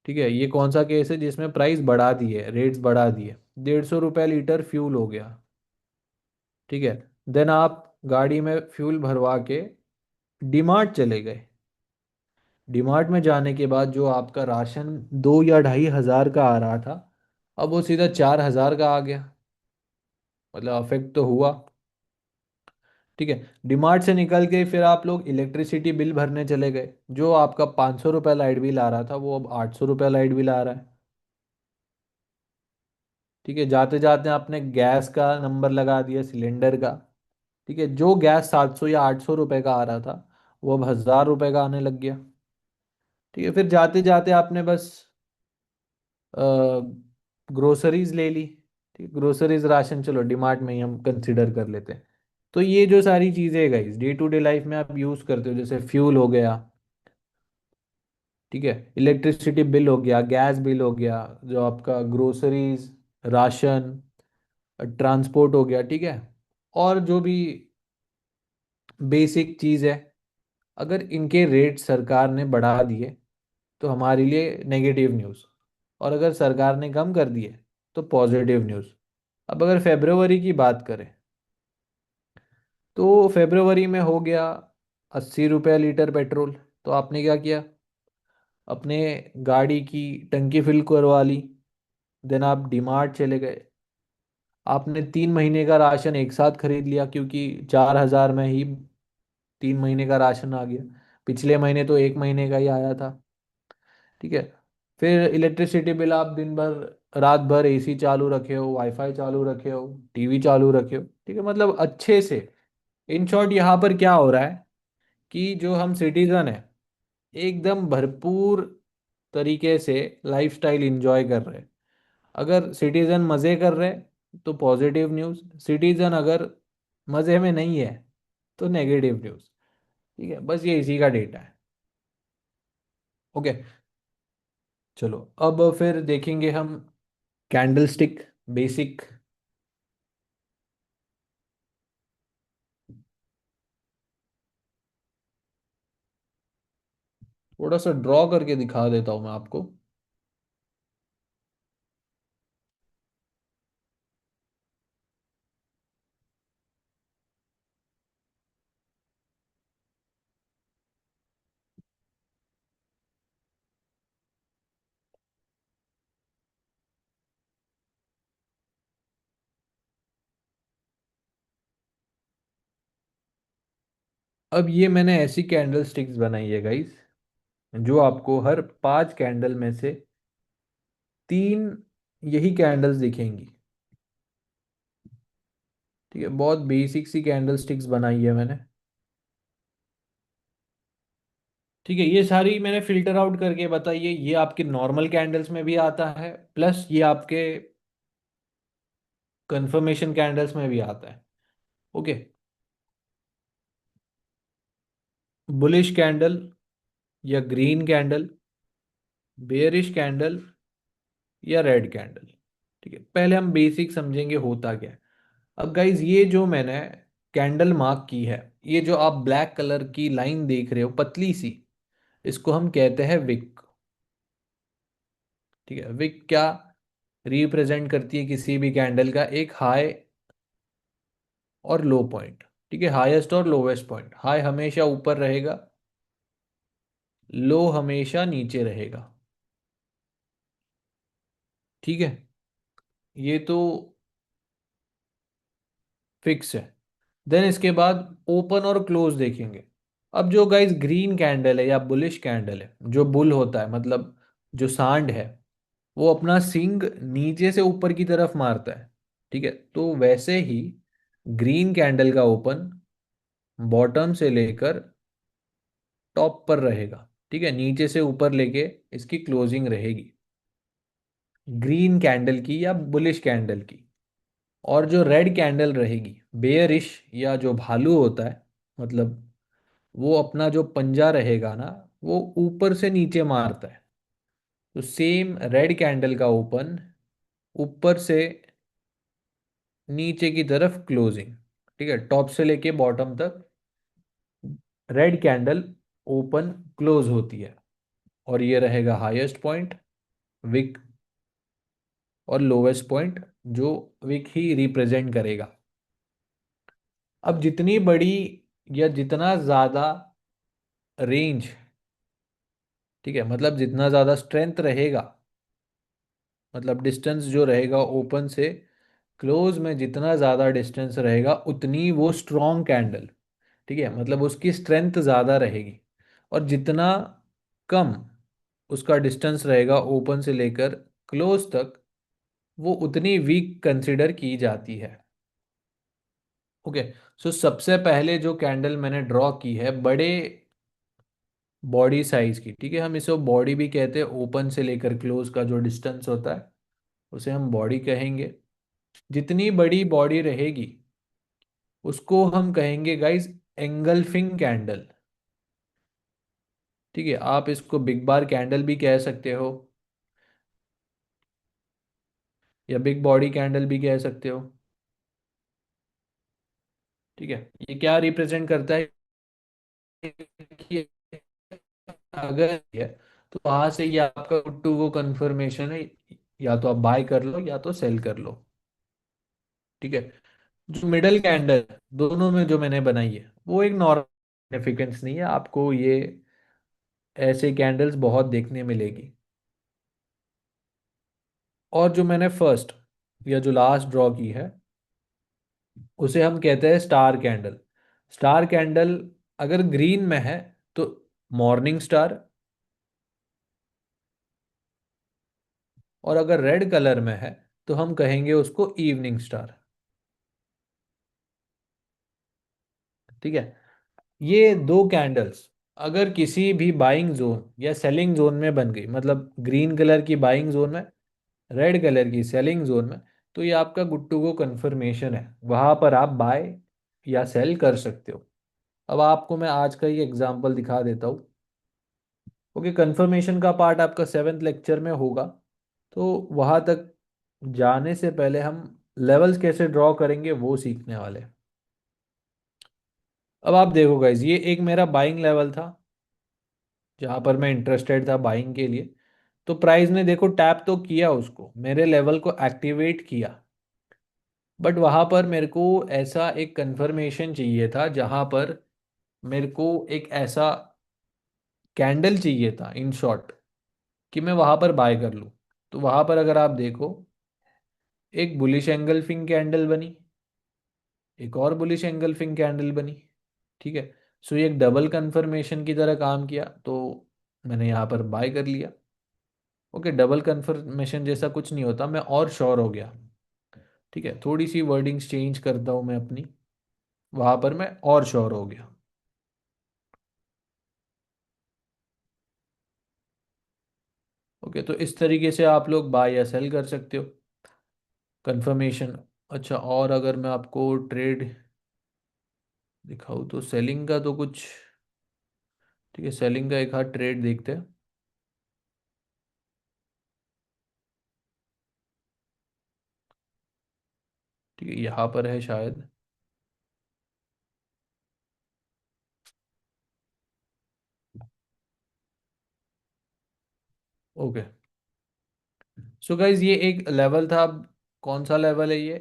ठीक है, ये कौन सा केस है जिसमें प्राइस बढ़ा दिए, रेट्स बढ़ा दिए, 150 रुपया लीटर फ्यूल हो गया। ठीक है, देन आप गाड़ी में फ्यूल भरवा के डीमार्ट चले गए। डीमार्ट में जाने के बाद जो आपका राशन 2 या 2.5 हज़ार का आ रहा था, अब वो सीधा 4 हज़ार का आ गया, मतलब अफेक्ट तो हुआ। ठीक है, डीमार्ट से निकल के फिर आप लोग इलेक्ट्रिसिटी बिल भरने चले गए, जो आपका 500 रुपया लाइट बिल आ रहा था वो अब 800 रुपया लाइट बिल आ रहा है। ठीक है, जाते जाते आपने गैस का नंबर लगा दिया, सिलेंडर का। ठीक है, जो गैस 700 या 800 रुपये का आ रहा था वो अब 1000 रुपये का आने लग गया। ठीक है, फिर जाते जाते आपने बस ग्रोसरीज ले ली। ठीक, ग्रोसरीज राशन चलो डीमार्ट में ही हम कंसिडर कर लेते हैं। तो ये जो सारी चीज़ें है guys day to day life में आप यूज़ करते हो, जैसे फ्यूल हो गया, ठीक है, इलेक्ट्रिसिटी बिल हो गया, गैस बिल हो गया, जो आपका ग्रोसरीज, राशन, ट्रांसपोर्ट हो गया। ठीक है, और जो भी बेसिक चीज़ है, अगर इनके रेट सरकार ने बढ़ा दिए तो हमारे लिए नेगेटिव न्यूज़, और अगर सरकार ने कम कर दिए तो पॉजिटिव न्यूज़। अब अगर फेब्रुवरी की बात करें, तो फेब्रुवरी में हो गया 80 रुपया लीटर पेट्रोल, तो आपने क्या किया, अपने गाड़ी की टंकी फिल करवा ली, देन आप डीमार्ट चले गए, आपने 3 महीने का राशन एक साथ खरीद लिया, क्योंकि 4 हज़ार में ही 3 महीने का राशन आ गया, पिछले महीने तो एक महीने का ही आया था। ठीक है, फिर इलेक्ट्रिसिटी बिल आप दिन भर रात भर एसी चालू रखे हो, वाईफाई चालू रखे हो, टीवी चालू रखे हो, ठीक है, मतलब अच्छे से। इन शॉर्ट यहाँ पर क्या हो रहा है कि जो हम सिटीजन है एकदम भरपूर तरीके से लाइफस्टाइल एंजॉय कर रहे हैं। अगर सिटीजन मज़े कर रहे हैं तो पॉजिटिव न्यूज़, सिटीजन अगर मज़े में नहीं है तो नेगेटिव न्यूज़। ठीक है, बस ये इसी का डेटा है। ओके, चलो अब फिर देखेंगे हम कैंडल स्टिक बेसिक। थोड़ा सा ड्रॉ करके दिखा देता हूँ मैं आपको। अब ये मैंने ऐसी कैंडल स्टिक्स बनाई है गाइस, जो आपको हर 5 कैंडल में से 3 यही कैंडल्स दिखेंगी। ठीक है, बहुत बेसिक सी कैंडल स्टिक्स बनाई है मैंने। ठीक है, ये सारी मैंने फिल्टर आउट करके बताइए, ये आपके नॉर्मल कैंडल्स में भी आता है, प्लस ये आपके कंफर्मेशन कैंडल्स में भी आता है। ओके, बुलिश कैंडल या ग्रीन कैंडल, बेयरिश कैंडल या रेड कैंडल। ठीक है, पहले हम बेसिक समझेंगे होता क्या है। अब गाइज ये जो मैंने कैंडल मार्क की है, ये जो आप ब्लैक कलर की लाइन देख रहे हो पतली सी, इसको हम कहते हैं विक। ठीक है, विक क्या रिप्रेजेंट करती है किसी भी कैंडल का एक हाई और लो पॉइंट। ठीक है, हाईएस्ट और लोवेस्ट पॉइंट, हाई हमेशा ऊपर रहेगा, लो हमेशा नीचे रहेगा। ठीक है, ये तो फिक्स है। देन इसके बाद ओपन और क्लोज देखेंगे। अब जो गाइस ग्रीन कैंडल है या बुलिश कैंडल है, जो बुल होता है मतलब जो सांड है, वो अपना सिंग नीचे से ऊपर की तरफ मारता है। ठीक है, तो वैसे ही ग्रीन कैंडल का ओपन बॉटम से लेकर टॉप पर रहेगा। ठीक है, नीचे से ऊपर लेके इसकी क्लोजिंग रहेगी ग्रीन कैंडल की या बुलिश कैंडल की। और जो रेड कैंडल रहेगी बेयरिश या जो भालू होता है, मतलब वो अपना जो पंजा रहेगा ना, वो ऊपर से नीचे मारता है। तो सेम रेड कैंडल का ओपन ऊपर से नीचे की तरफ क्लोजिंग। ठीक है, टॉप से लेके बॉटम तक रेड कैंडल ओपन क्लोज होती है। और ये रहेगा हाईएस्ट पॉइंट विक, और लोवेस्ट पॉइंट जो विक ही रिप्रेजेंट करेगा। अब जितनी बड़ी या जितना ज़्यादा रेंज, ठीक है, मतलब जितना ज़्यादा स्ट्रेंथ रहेगा, मतलब डिस्टेंस जो रहेगा ओपन से क्लोज में, जितना ज़्यादा डिस्टेंस रहेगा उतनी वो स्ट्रॉन्ग कैंडल। ठीक है, मतलब उसकी स्ट्रेंथ ज़्यादा रहेगी। और जितना कम उसका डिस्टेंस रहेगा ओपन से लेकर क्लोज तक, वो उतनी वीक कंसिडर की जाती है। ओके, सो सबसे पहले जो कैंडल मैंने ड्रॉ की है बड़े बॉडी साइज की, ठीक है, हम इसे बॉडी भी कहते हैं, ओपन से लेकर क्लोज का जो डिस्टेंस होता है उसे हम बॉडी कहेंगे। जितनी बड़ी बॉडी रहेगी उसको हम कहेंगे गाइस एंगल्फिंग कैंडल। ठीक है, आप इसको बिग बार कैंडल भी कह सकते हो या बिग बॉडी कैंडल भी कह सकते हो। ठीक है, ये क्या रिप्रेजेंट करता है कि अगर है तो वहां से ये आपका टू वो कंफर्मेशन है, या तो आप बाय कर लो या तो सेल कर लो। ठीक है, जो मिडल कैंडल दोनों में जो मैंने बनाई है वो एक नॉर्मल सिग्निफिकेंस नहीं है, आपको ये ऐसे कैंडल्स बहुत देखने मिलेगी। और जो मैंने फर्स्ट या जो लास्ट ड्रॉ की है उसे हम कहते हैं स्टार कैंडल। स्टार कैंडल अगर ग्रीन में है तो मॉर्निंग स्टार, और अगर रेड कलर में है तो हम कहेंगे उसको इवनिंग स्टार। ठीक है। ये दो कैंडल्स अगर किसी भी बाइंग जोन या सेलिंग जोन में बन गई, मतलब ग्रीन कलर की बाइंग जोन में, रेड कलर की सेलिंग जोन में, तो ये आपका गुड टू गो कंफर्मेशन है, वहां पर आप बाय या सेल कर सकते हो। अब आपको मैं आज का ही एग्जांपल दिखा देता हूँ। ओके, कंफर्मेशन का पार्ट आपका 7th लेक्चर में होगा, तो वहां तक जाने से पहले हम लेवल्स कैसे ड्रॉ करेंगे वो सीखने वाले हैं। अब आप देखो गाइज, ये एक मेरा बाइंग लेवल था जहां पर मैं इंटरेस्टेड था बाइंग के लिए। तो प्राइस ने देखो टैप तो किया, उसको मेरे लेवल को एक्टिवेट किया, बट वहां पर मेरे को ऐसा एक कंफर्मेशन चाहिए था जहां पर मेरे को एक ऐसा कैंडल चाहिए था, इन शॉर्ट, कि मैं वहां पर बाय कर लूं। तो वहां पर अगर आप देखो, एक बुलिश एंगल्फिंग कैंडल बनी, एक और बुलिश एंगल्फिंग कैंडल बनी। ठीक है। सो ये एक डबल कंफर्मेशन की तरह काम किया, तो मैंने यहाँ पर बाय कर लिया। ओके, डबल कंफर्मेशन जैसा कुछ नहीं होता, मैं और श्योर हो गया। ठीक है, थोड़ी सी वर्डिंग्स चेंज करता हूँ मैं अपनी, वहां पर मैं और श्योर हो गया। ओके, तो इस तरीके से आप लोग बाय या सेल कर सकते हो, कंफर्मेशन। अच्छा, और अगर मैं आपको ट्रेड दिखाऊँ तो सेलिंग का तो कुछ, ठीक है, सेलिंग का एक हाथ ट्रेड देखते हैं। ठीक है, यहाँ पर है शायद। ओके, सो गाइज ये एक लेवल था। अब कौन सा लेवल है ये?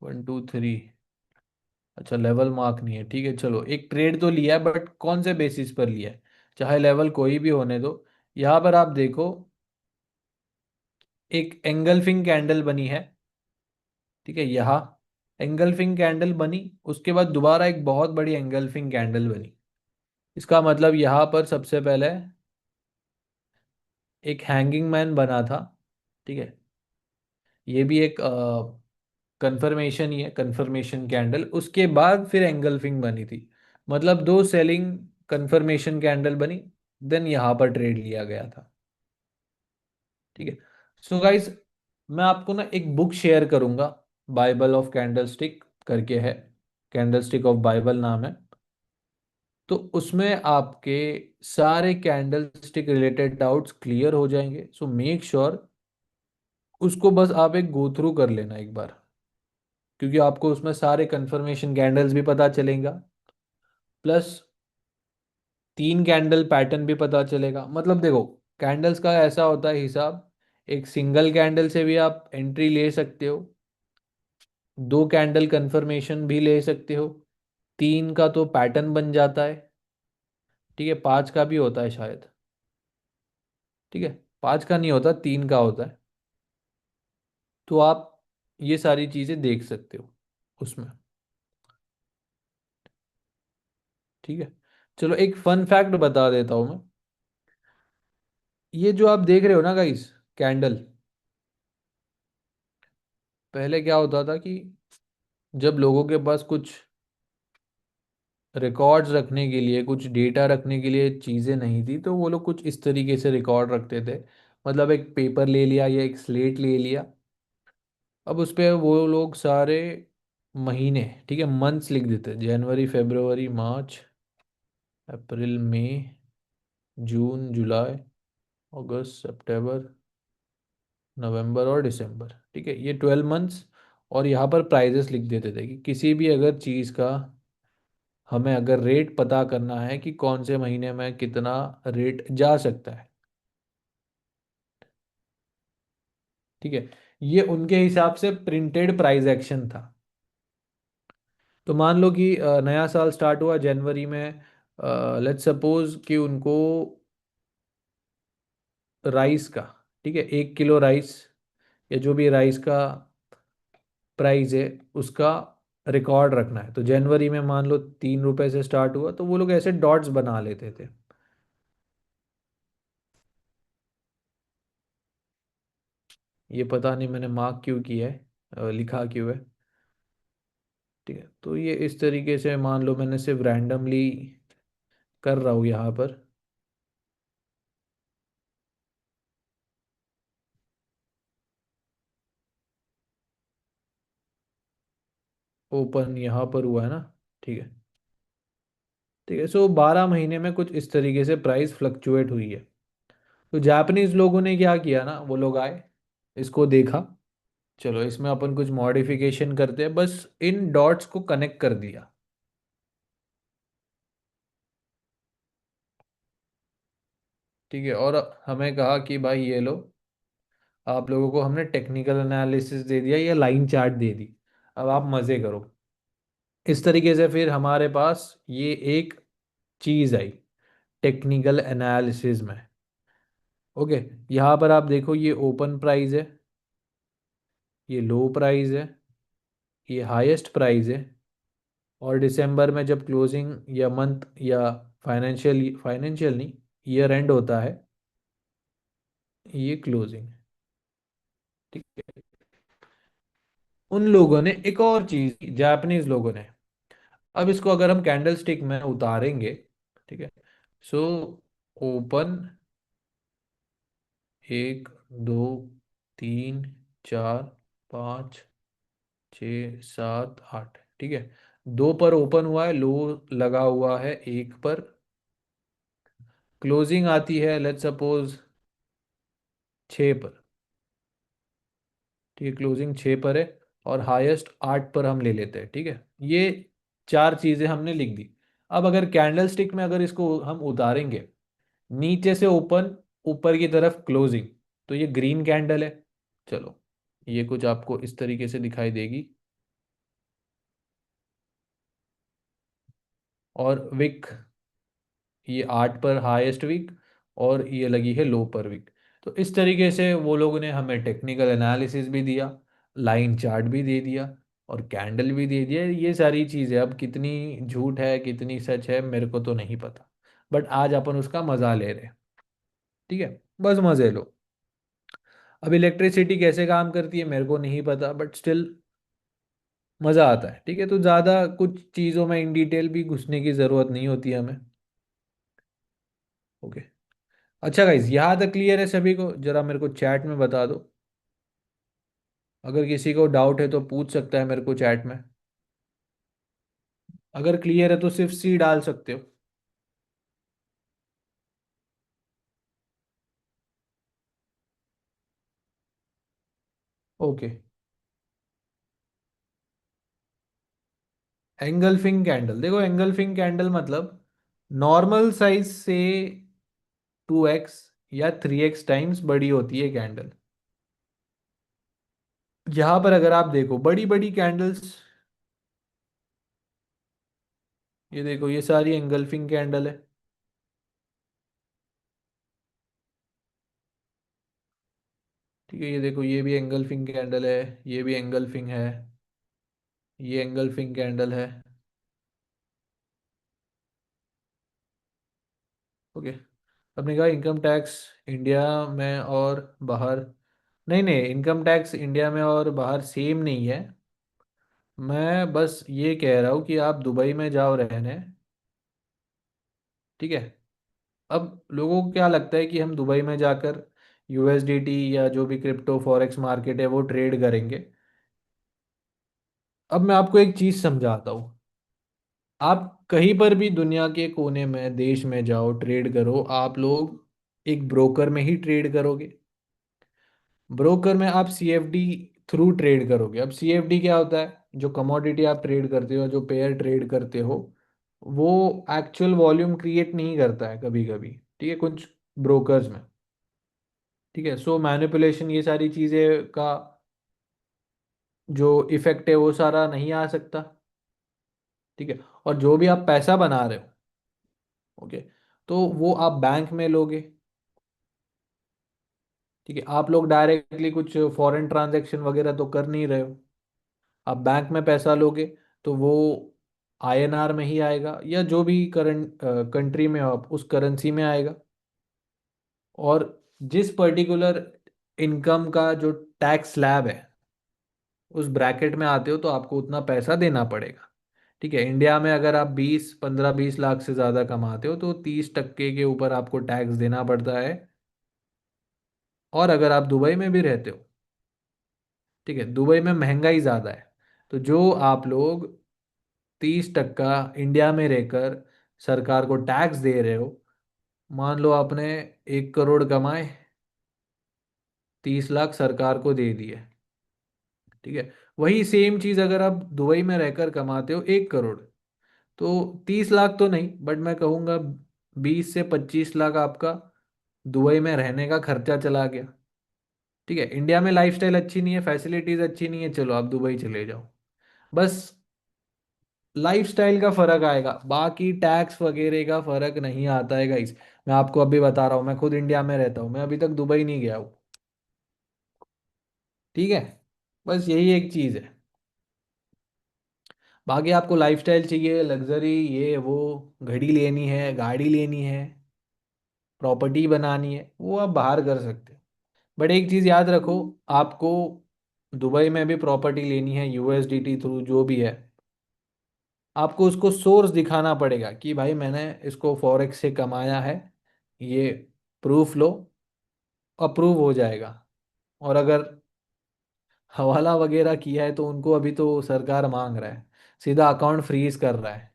1 2 3। अच्छा, लेवल मार्क नहीं है, ठीक है, चलो एक ट्रेड तो लिया है, बट कौन से बेसिस पर लिया है, चाहे लेवल कोई भी होने दो। यहाँ पर आप देखो, एक एंगल्फिंग कैंडल बनी है। ठीक है, यहाँ एंगल्फिंग कैंडल बनी, उसके बाद दोबारा एक बहुत बड़ी एंगल्फिंग कैंडल बनी। इसका मतलब यहाँ पर सबसे पहले एक हैंगिंग मैन बना था। ठीक है, ये भी एक कंफर्मेशन ही है, कंफर्मेशन कैंडल। उसके बाद फिर एंगल्फिंग बनी थी, मतलब दो सेलिंग कंफर्मेशन कैंडल बनी, देन यहाँ पर ट्रेड लिया गया था। ठीक है। सो गाइस, मैं आपको ना एक बुक शेयर करूंगा, बाइबल ऑफ कैंडलस्टिक करके है, कैंडलस्टिक ऑफ बाइबल नाम है। तो उसमें आपके सारे कैंडलस्टिक रिलेटेड डाउट्स क्लियर हो जाएंगे। सो मेक श्योर उसको बस आप एक गो थ्रू कर लेना एक बार, क्योंकि आपको उसमें सारे कंफर्मेशन कैंडल्स भी पता चलेगा, प्लस 3 कैंडल पैटर्न भी पता चलेगा। मतलब देखो, कैंडल्स का ऐसा होता है हिसाब, एक सिंगल कैंडल से भी आप एंट्री ले सकते हो, 2 कैंडल कंफर्मेशन भी ले सकते हो, 3 का तो पैटर्न बन जाता है। ठीक है, 5 का भी होता है शायद। ठीक है, 5 का नहीं होता, 3 का होता है। तो आप ये सारी चीज़ें देख सकते हो उसमें। ठीक है, चलो एक फन फैक्ट बता देता हूँ मैं। ये जो आप देख रहे हो ना गाइस, कैंडल, पहले क्या होता था कि जब लोगों के पास कुछ रिकॉर्ड्स रखने के लिए, कुछ डेटा रखने के लिए चीज़ें नहीं थी, तो वो लोग कुछ इस तरीके से रिकॉर्ड रखते थे। मतलब एक पेपर ले लिया या एक स्लेट ले लिया, अब उस पे वो लोग सारे महीने, ठीक है, मंथ्स लिख देते, जनवरी फरवरी मार्च अप्रैल मई जून जुलाई अगस्त सितंबर नवंबर और दिसंबर। ठीक है, ये 12 मंथ्स। और यहाँ पर प्राइजेस लिख देते थे कि किसी भी अगर चीज़ का हमें अगर रेट पता करना है कि कौन से महीने में कितना रेट जा सकता है। ठीक है, ये उनके हिसाब से प्रिंटेड प्राइस एक्शन था। तो मान लो कि नया साल स्टार्ट हुआ जनवरी में, लेट्स सपोज कि उनको राइस का, ठीक है, 1 किलो राइस या जो भी राइस का प्राइस है उसका रिकॉर्ड रखना है। तो जनवरी में मान लो 3 रुपए से स्टार्ट हुआ, तो वो लोग ऐसे डॉट्स बना लेते थे। ये पता नहीं मैंने मार्क क्यों किया है, लिखा क्यों है। ठीक है, तो ये इस तरीके से मान लो मैंने सिर्फ रैंडमली कर रहा हूँ यहाँ पर। ओपन यहाँ पर हुआ है ना। ठीक है। ठीक है, सो 12 महीने में कुछ इस तरीके से प्राइस फ्लक्चुएट हुई है। तो जापानीज लोगों ने क्या किया ना, वो लोग आए, इसको देखा, चलो इसमें अपन कुछ मॉडिफिकेशन करते हैं, बस इन डॉट्स को कनेक्ट कर दिया। ठीक है, और हमें कहा कि भाई ये लो, आप लोगों को हमने टेक्निकल एनालिसिस दे दिया या लाइन चार्ट दे दी, अब आप मज़े करो। इस तरीके से फिर हमारे पास ये एक चीज़ आई टेक्निकल एनालिसिस में। ओके, यहाँ पर आप देखो ये ओपन प्राइस है, ये लो प्राइस है, ये हाईएस्ट प्राइस है, और दिसंबर में जब क्लोजिंग या मंथ या फाइनेंशियल फाइनेंशियल नहीं, ईयर एंड होता है, ये क्लोजिंग। ठीक है, उन लोगों ने एक और चीज, जापानीज लोगों ने, अब इसको अगर हम कैंडल स्टिक में उतारेंगे, ठीक है, सो ओपन, एक, दो, तीन, चार, पाँच, छ, सात, आठ, ठीक है, दो पर ओपन हुआ है, लो लगा हुआ है एक पर, क्लोजिंग आती है लेट्स सपोज छ पर। ठीक है, क्लोजिंग 6 पर है, और हाईएस्ट 8 पर हम ले लेते हैं। ठीक है, ये चार चीज़ें हमने लिख दी। अब अगर कैंडल स्टिक में अगर इसको हम उतारेंगे, नीचे से ओपन, ऊपर की तरफ क्लोजिंग, तो ये ग्रीन कैंडल है। चलो, ये कुछ आपको इस तरीके से दिखाई देगी। और विक, ये 8 पर हाईएस्ट विक, और ये लगी है लो पर विक। तो इस तरीके से वो लोगों ने हमें टेक्निकल एनालिसिस भी दिया, लाइन चार्ट भी दे दिया, और कैंडल भी दे दिया। ये सारी चीज़ें अब कितनी झूठ है कितनी सच है मेरे को तो नहीं पता, बट आज अपन उसका मज़ा ले रहे हैं। ठीक है, बस मज़े लो। अब इलेक्ट्रिसिटी कैसे काम करती है मेरे को नहीं पता, बट स्टिल मज़ा आता है। ठीक है, तो ज़्यादा कुछ चीज़ों में इन डिटेल भी घुसने की ज़रूरत नहीं होती हमें। ओके, अच्छा गाइज, यहाँ तक क्लियर है सभी को? जरा मेरे को चैट में बता दो, अगर किसी को डाउट है तो पूछ सकता है मेरे को चैट में। अगर क्लियर है तो सिर्फ सी डाल सकते हो। ओके, एंगल्फिंग कैंडल, देखो एंगल्फिंग कैंडल मतलब नॉर्मल साइज से 2x या 3x टाइम्स बड़ी होती है कैंडल। यहाँ पर अगर आप देखो बड़ी बड़ी कैंडल्स, ये देखो ये सारी एंगल्फिंग कैंडल है। ठीक है, ये देखो ये भी एंगल्फिंग कैंडल है, ये भी एंगल्फिंग है, ये एंगल्फिंग कैंडल है। ओके, आपने कहा इनकम टैक्स इंडिया में और बाहर, नहीं नहीं, इनकम टैक्स इंडिया में और बाहर सेम नहीं है। मैं बस ये कह रहा हूँ कि आप दुबई में जाओ रहने, ठीक है, अब लोगों को क्या लगता है कि हम दुबई में जाकर यूएसडीटी या जो भी क्रिप्टो फॉरेक्स मार्केट है वो ट्रेड करेंगे। अब मैं आपको एक चीज़ समझाता हूँ, आप कहीं पर भी दुनिया के कोने में देश में जाओ ट्रेड करो, आप लोग एक ब्रोकर में ही ट्रेड करोगे। ब्रोकर में आप सीएफडी थ्रू ट्रेड करोगे। अब सीएफडी क्या होता है? जो कमोडिटी आप ट्रेड करते हो, जो पेयर ट्रेड करते हो, वो एक्चुअल वॉल्यूम क्रिएट नहीं करता है कभी कभी, ठीक है, कुछ ब्रोकर्स में। ठीक है, सो मैनिपुलेशन ये सारी चीज़ें का जो इफेक्ट है वो सारा नहीं आ सकता। ठीक है, और जो भी आप पैसा बना रहे हो, ओके, तो वो आप बैंक में लोगे। ठीक है, आप लोग डायरेक्टली कुछ फॉरेन ट्रांजैक्शन वगैरह तो कर नहीं रहे हो, आप बैंक में पैसा लोगे, तो वो आईएनआर में ही आएगा, या जो भी करंट कंट्री में हो आप उस करेंसी में आएगा। और जिस पर्टिकुलर इनकम का जो टैक्स स्लैब है उस ब्रैकेट में आते हो तो आपको उतना पैसा देना पड़ेगा। ठीक है, इंडिया में अगर आप 20, 15, 20 लाख से ज़्यादा कमाते हो तो 30% के ऊपर आपको टैक्स देना पड़ता है। और अगर आप दुबई में भी रहते हो, ठीक है, दुबई में महंगाई ज़्यादा है। तो जो आप लोग 30% इंडिया में रहकर सरकार को टैक्स दे रहे हो, मान लो आपने 1 करोड़ कमाए, 30 लाख सरकार को दे दिए। ठीक है, वही सेम चीज़ अगर आप दुबई में रहकर कमाते हो 1 करोड़, तो 30 लाख तो नहीं, बट मैं कहूँगा 20 से 25 लाख आपका दुबई में रहने का खर्चा चला गया। ठीक है, इंडिया में लाइफस्टाइल अच्छी नहीं है, फैसिलिटीज अच्छी नहीं है, चलो आप दुबई चले जाओ। बस लाइफस्टाइल का फर्क आएगा, बाकी टैक्स वगैरह का फर्क नहीं आता है गाइस। मैं आपको अभी बता रहा हूँ, मैं खुद इंडिया में रहता हूँ, मैं अभी तक दुबई नहीं गया हूँ। ठीक है, बस यही एक चीज़ है। बाकी आपको लाइफस्टाइल चाहिए, लग्जरी, ये वो, घड़ी लेनी है, गाड़ी लेनी है, प्रॉपर्टी बनानी है, वो आप बाहर कर सकते हो। बट एक चीज़ याद रखो, आपको दुबई में भी प्रॉपर्टी लेनी है यूएसडीटी थ्रू जो भी है, आपको उसको सोर्स दिखाना पड़ेगा कि भाई मैंने इसको फॉरेक्स से कमाया है, ये प्रूफ लो, अप्रूव हो जाएगा। और अगर हवाला वगैरह किया है तो उनको अभी तो सरकार मांग रहा है, सीधा अकाउंट फ्रीज कर रहा है।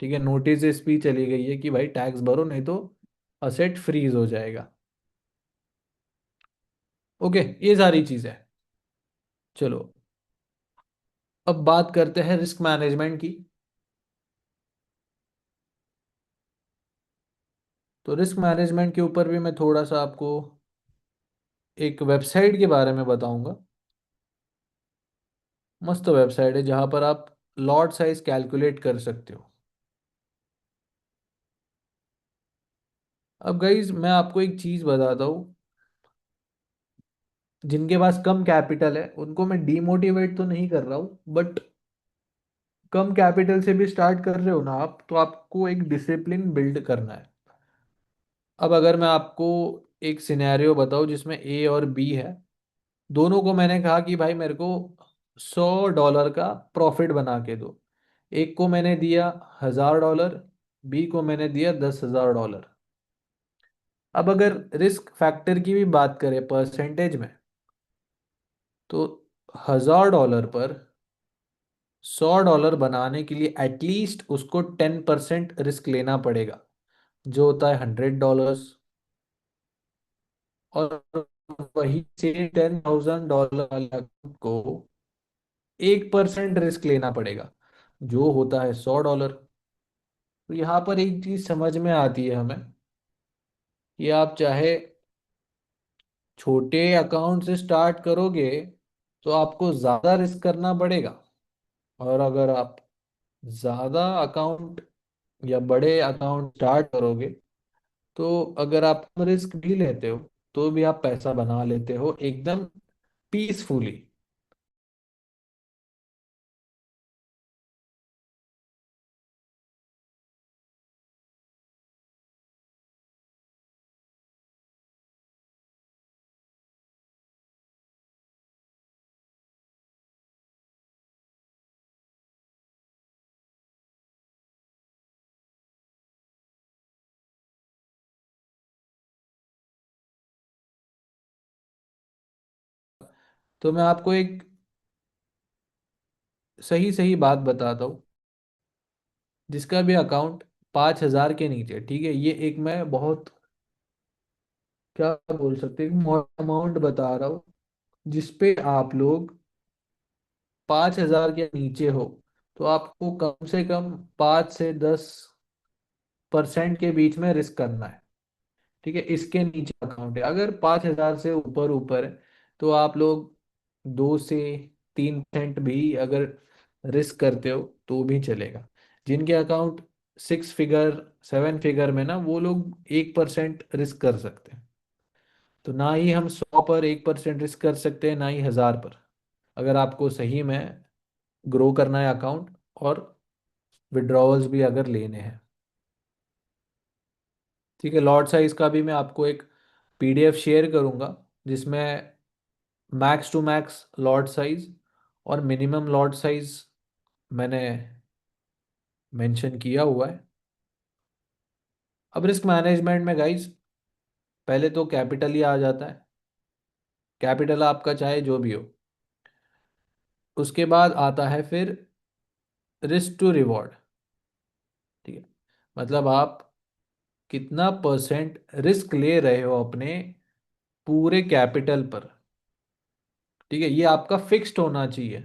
ठीक है, नोटिस भी चली गई है कि भाई टैक्स भरो नहीं तो असेट फ्रीज हो जाएगा। ओके, ये सारी चीज़ है। चलो, अब बात करते हैं रिस्क मैनेजमेंट की। तो रिस्क मैनेजमेंट के ऊपर भी मैं थोड़ा सा आपको एक वेबसाइट के बारे में बताऊंगा। मस्त वेबसाइट है जहाँ पर आप लॉट साइज कैलकुलेट कर सकते हो। अब गाइज मैं आपको एक चीज़ बताता हूँ, जिनके पास कम कैपिटल है उनको मैं डीमोटिवेट तो नहीं कर रहा हूँ, बट कम कैपिटल से भी स्टार्ट कर रहे हो ना आप, तो आपको एक डिसिप्लिन बिल्ड करना है। अब अगर मैं आपको एक सिनेरियो बताऊं जिसमें ए और बी है, दोनों को मैंने कहा कि भाई मेरे को $100 का प्रॉफिट बना के दो। एक को मैंने दिया $1000, बी को मैंने दिया $10,000। अब अगर रिस्क फैक्टर की भी बात करें परसेंटेज में, तो $1000 पर $100 बनाने के लिए एटलीस्ट उसको 10% रिस्क लेना पड़ेगा, जो होता है $100। और वही से $10,000 वाले account को 1% रिस्क लेना पड़ेगा, जो होता है $100। तो यहाँ पर एक चीज समझ में आती है हमें कि आप चाहे छोटे अकाउंट से स्टार्ट करोगे तो आपको ज़्यादा रिस्क करना पड़ेगा, और अगर आप ज़्यादा अकाउंट या बड़े अकाउंट स्टार्ट करोगे तो अगर आप रिस्क भी लेते हो तो भी आप पैसा बना लेते हो एकदम पीसफुली। तो मैं आपको एक सही सही बात बताता हूँ, जिसका भी अकाउंट 5,000 के नीचे, ठीक है, ये एक मैं बहुत, क्या बोल सकते हैं, अमाउंट बता रहा हूँ जिसपे आप लोग 5,000 के नीचे हो तो आपको कम से कम 5 से 10% के बीच में रिस्क करना है। ठीक है, इसके नीचे अकाउंट है, अगर 5,000 से ऊपर ऊपर है तो आप लोग 2 से 3% भी अगर रिस्क करते हो तो भी चलेगा। जिनके अकाउंट 6 फिगर 7 फिगर में ना, वो लोग 1% रिस्क कर सकते हैं। तो ना ही हम 100 पर 1% रिस्क कर सकते हैं, ना ही 1000 पर, अगर आपको सही में ग्रो करना है अकाउंट और विड्रॉवल्स भी अगर लेने हैं। ठीक है, लॉट साइज का भी मैं आपको एक पीडीएफ शेयर करूंगा, जिसमें max to max lot size और मिनिमम लॉट साइज मैंने मेंशन किया हुआ है। अब रिस्क मैनेजमेंट में गाइज पहले तो कैपिटल ही आ जाता है। कैपिटल आपका चाहे जो भी हो। उसके बाद आता है फिर रिस्क टू रिवॉर्ड। ठीक है, मतलब आप कितना परसेंट रिस्क ले रहे हो अपने पूरे कैपिटल पर। ठीक है, ये आपका फिक्स्ड होना चाहिए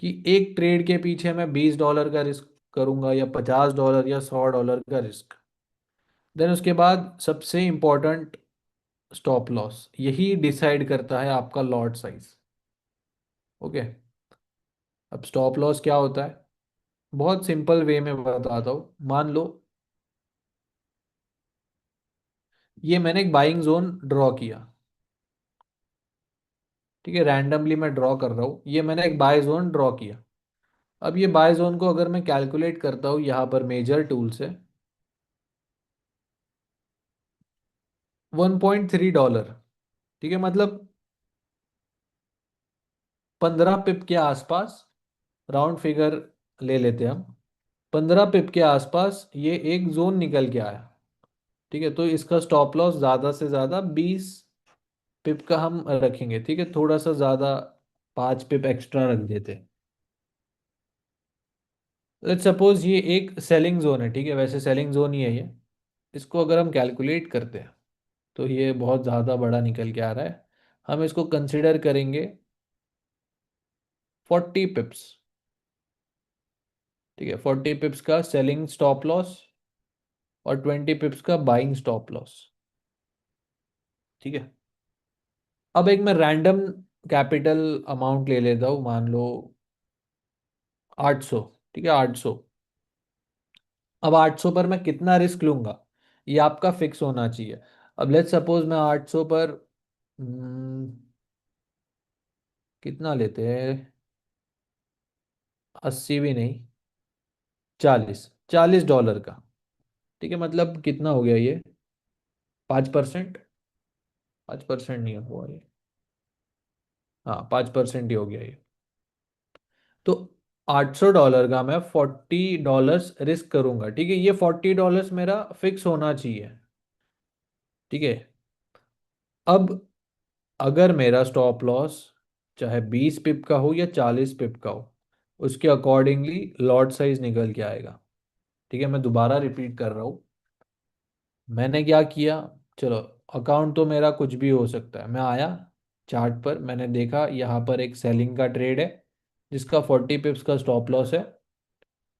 कि एक ट्रेड के पीछे मैं $20 का रिस्क करूंगा या $50 या $100 का रिस्क। देन उसके बाद सबसे इंपॉर्टेंट स्टॉप लॉस, यही डिसाइड करता है आपका लॉट साइज। ओके, अब स्टॉप लॉस क्या होता है, बहुत सिंपल वे में बताता हूँ। मान लो ये मैंने एक बाइंग जोन ड्रॉ किया। ठीक है, रैंडमली मैं ड्रॉ कर रहा हूँ, ये मैंने एक बाय जोन ड्रॉ किया। अब ये बाय जोन को अगर मैं कैलकुलेट करता हूँ यहाँ पर मेजर टूल से, $1.3। ठीक है, मतलब 15 पिप के आसपास, राउंड फिगर ले लेते हैं हम। 15 पिप के आसपास ये एक जोन निकल के आया। ठीक है, तो इसका स्टॉप लॉस ज़्यादा से ज़्यादा 20 पिप का हम रखेंगे। ठीक है, थोड़ा सा ज़्यादा 5 पिप एक्स्ट्रा रख देते हैं। लेट्स सपोज ये एक सेलिंग जोन है। ठीक है, वैसे सेलिंग जोन ही है ये। इसको अगर हम कैलकुलेट करते हैं तो ये बहुत ज़्यादा बड़ा निकल के आ रहा है। हम इसको कंसिडर करेंगे 40 पिप्स। ठीक है, 40 पिप्स का सेलिंग स्टॉप लॉस और 20 पिप्स का बाइंग स्टॉप लॉस। ठीक है, अब एक मैं रैंडम कैपिटल अमाउंट ले लेता हूँ, मान लो 800। ठीक है, 800। अब 800 पर मैं कितना रिस्क लूंगा ये आपका फिक्स होना चाहिए। अब लेट्स सपोज मैं 800 पर कितना लेते हैं, 80 भी नहीं, 40 $40 का। ठीक है, मतलब कितना हो गया ये, 5%। 5% नहीं हुआ ये, हाँ 5% ही हो गया ये। तो $800 का मैं $40 रिस्क करूंगा। ठीक है, ये $40 मेरा फिक्स होना चाहिए। ठीक है, अब अगर मेरा स्टॉप लॉस चाहे 20 पिप का हो या 40 पिप का हो, उसके अकॉर्डिंगली लॉट साइज निकल के आएगा। ठीक है, मैं दोबारा रिपीट कर रहा हूँ। मैंने क्या किया, चलो अकाउंट तो मेरा कुछ भी हो सकता है। मैं आया चार्ट पर, मैंने देखा यहाँ पर एक सेलिंग का ट्रेड है जिसका 40 पिप्स का स्टॉप लॉस है,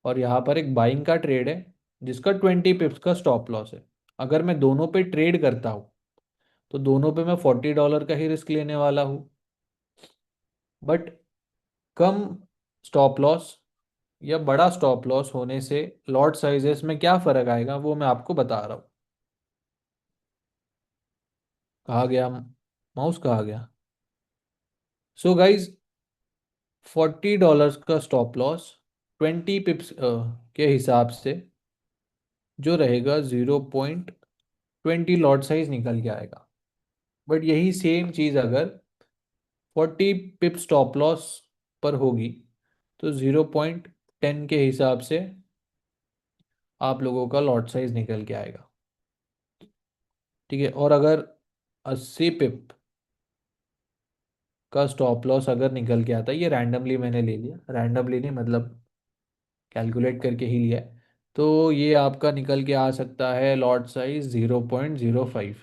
और यहाँ पर एक बाइंग का ट्रेड है जिसका 20 पिप्स का स्टॉप लॉस है। अगर मैं दोनों पे ट्रेड करता हूँ तो दोनों पे मैं $40 का ही रिस्क लेने वाला हूँ। बट कम स्टॉप लॉस या बड़ा स्टॉप लॉस होने से लॉट साइजेस में क्या फ़र्क आएगा वो मैं आपको बता रहा हूँ। कहा गया, माउस कहा गया। सो गाइज, $40 का स्टॉप लॉस 20 पिप्स के हिसाब से जो रहेगा 0.20 लॉट साइज निकल के आएगा। बट यही सेम चीज़ अगर 40 पिप स्टॉप लॉस पर होगी तो 0.10 के हिसाब से आप लोगों का लॉट साइज निकल के आएगा। ठीक है, और अगर 80 पिप का स्टॉप लॉस अगर निकल के आता है, ये रैंडमली मैंने ले लिया, रैंडमली नहीं मतलब कैलकुलेट करके ही लिया है, तो ये आपका निकल के आ सकता है लॉट साइज 0.05।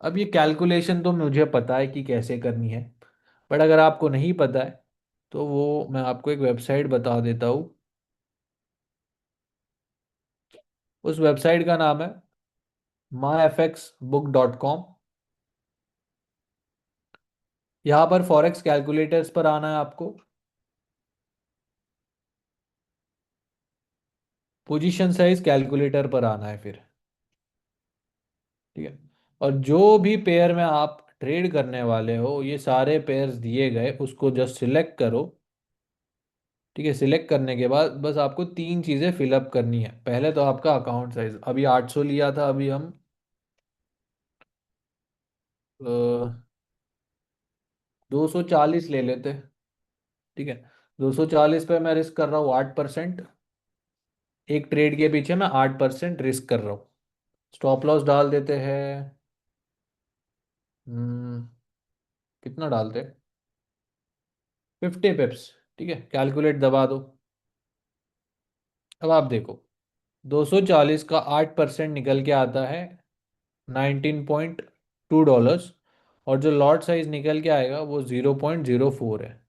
अब ये कैलकुलेशन तो मुझे पता है कि कैसे करनी है, बट अगर आपको नहीं पता है तो वो मैं आपको एक वेबसाइट बता देता हूँ। उस वेबसाइट का नाम है myfxbook.com। यहाँ पर फॉरेक्स कैलकुलेटर्स पर आना है आपको, पोजीशन साइज कैलकुलेटर पर आना है फिर। ठीक है, और जो भी पेयर में आप ट्रेड करने वाले हो ये सारे पेयर्स दिए गए, उसको जस्ट सिलेक्ट करो। ठीक है, सिलेक्ट करने के बाद बस आपको तीन चीज़ें फिलअप करनी है। पहले तो आपका अकाउंट साइज, अभी 800 लिया था, अभी हम 240 ले लेते। ठीक है, 240 पे मैं रिस्क कर रहा हूँ 8%। एक ट्रेड के पीछे मैं 8% रिस्क कर रहा हूँ। स्टॉप लॉस डाल देते हैं। हम्म, कितना डालते हैं? 50 पिप्स। ठीक है, कैलकुलेट दबा दो। अब आप देखो, 240 का 8% निकल के आता है 19.2 डॉलर्स। और जो लॉट साइज निकल के आएगा वो 0.04 है।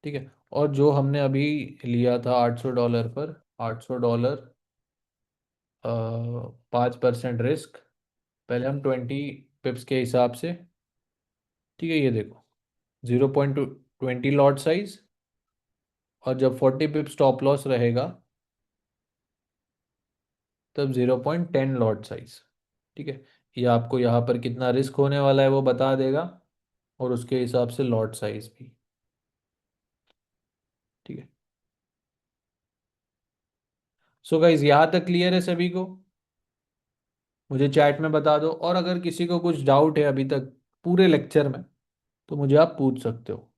ठीक है, और जो हमने अभी लिया था $800 पर, $800, 5% रिस्क। पहले हम 20 पिप्स के हिसाब से। ठीक है, ये देखो, 0.20 लॉट साइज। और जब 40 पिप स्टॉप लॉस रहेगा तब 0.10 लॉट साइज। ठीक है, ये आपको यहाँ पर कितना रिस्क होने वाला है वो बता देगा, और उसके हिसाब से लॉट साइज भी। ठीक है, सो गाइज यहाँ तक क्लियर है सभी को? मुझे चैट में बता दो, और अगर किसी को कुछ डाउट है अभी तक पूरे लेक्चर में, तो मुझे आप पूछ सकते हो।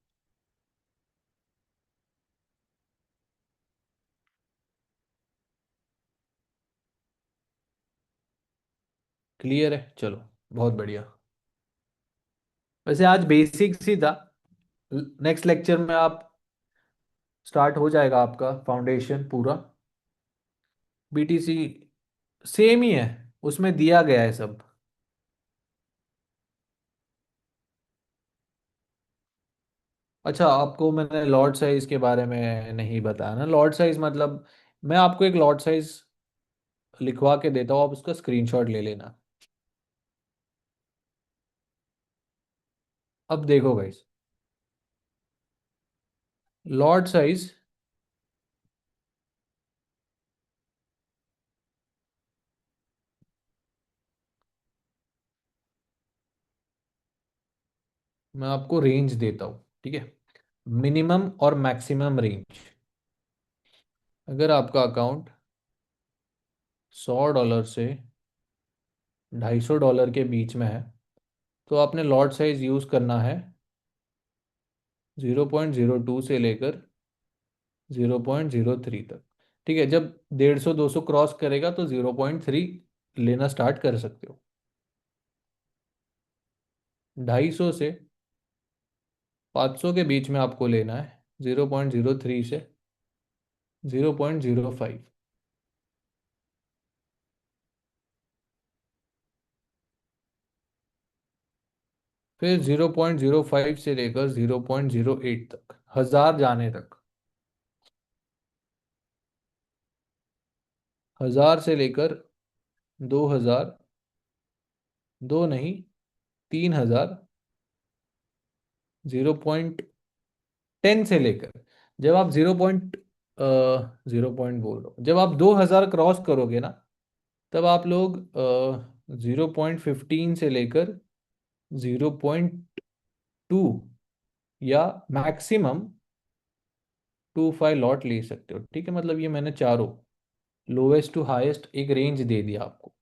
क्लियर है, चलो, बहुत बढ़िया। वैसे आज बेसिक्स ही था। नेक्स्ट लेक्चर में आप स्टार्ट हो जाएगा आपका फाउंडेशन पूरा। बीटीसी सेम ही है, उसमें दिया गया है सब। अच्छा, आपको मैंने लॉट साइज के बारे में नहीं बताया ना। लॉट साइज मतलब, मैं आपको एक लॉट साइज लिखवा के देता हूँ, आप उसका स्क्रीनशॉट ले लेना। अब देखो गाइस, लॉट साइज, मैं आपको रेंज देता हूँ। ठीक है, मिनिमम और मैक्सिमम रेंज। अगर आपका अकाउंट $100 से $250 के बीच में है, तो आपने लॉट साइज यूज़ करना है 0.02 से लेकर 0.03 तक। ठीक है, जब 150 200 क्रॉस करेगा तो 0.3 लेना स्टार्ट कर सकते हो। 250 से 500 के बीच में आपको लेना है 0.03 से 0.05। फिर 0.05 से लेकर 0.08 तक, 1000 जाने तक। 1000 से लेकर 2000, दो नहीं, 3000, 0.10 से लेकर, जब आप 0 पॉइंट बोल रहा हूँ, जब आप 2000 क्रॉस करोगे ना, तब आप लोग 0.15 से लेकर 0.2, या मैक्सिमम 25 लॉट ले सकते हो। ठीक है, मतलब ये मैंने चारों लोएस्ट टू हाईएस्ट एक रेंज दे दिया आपको।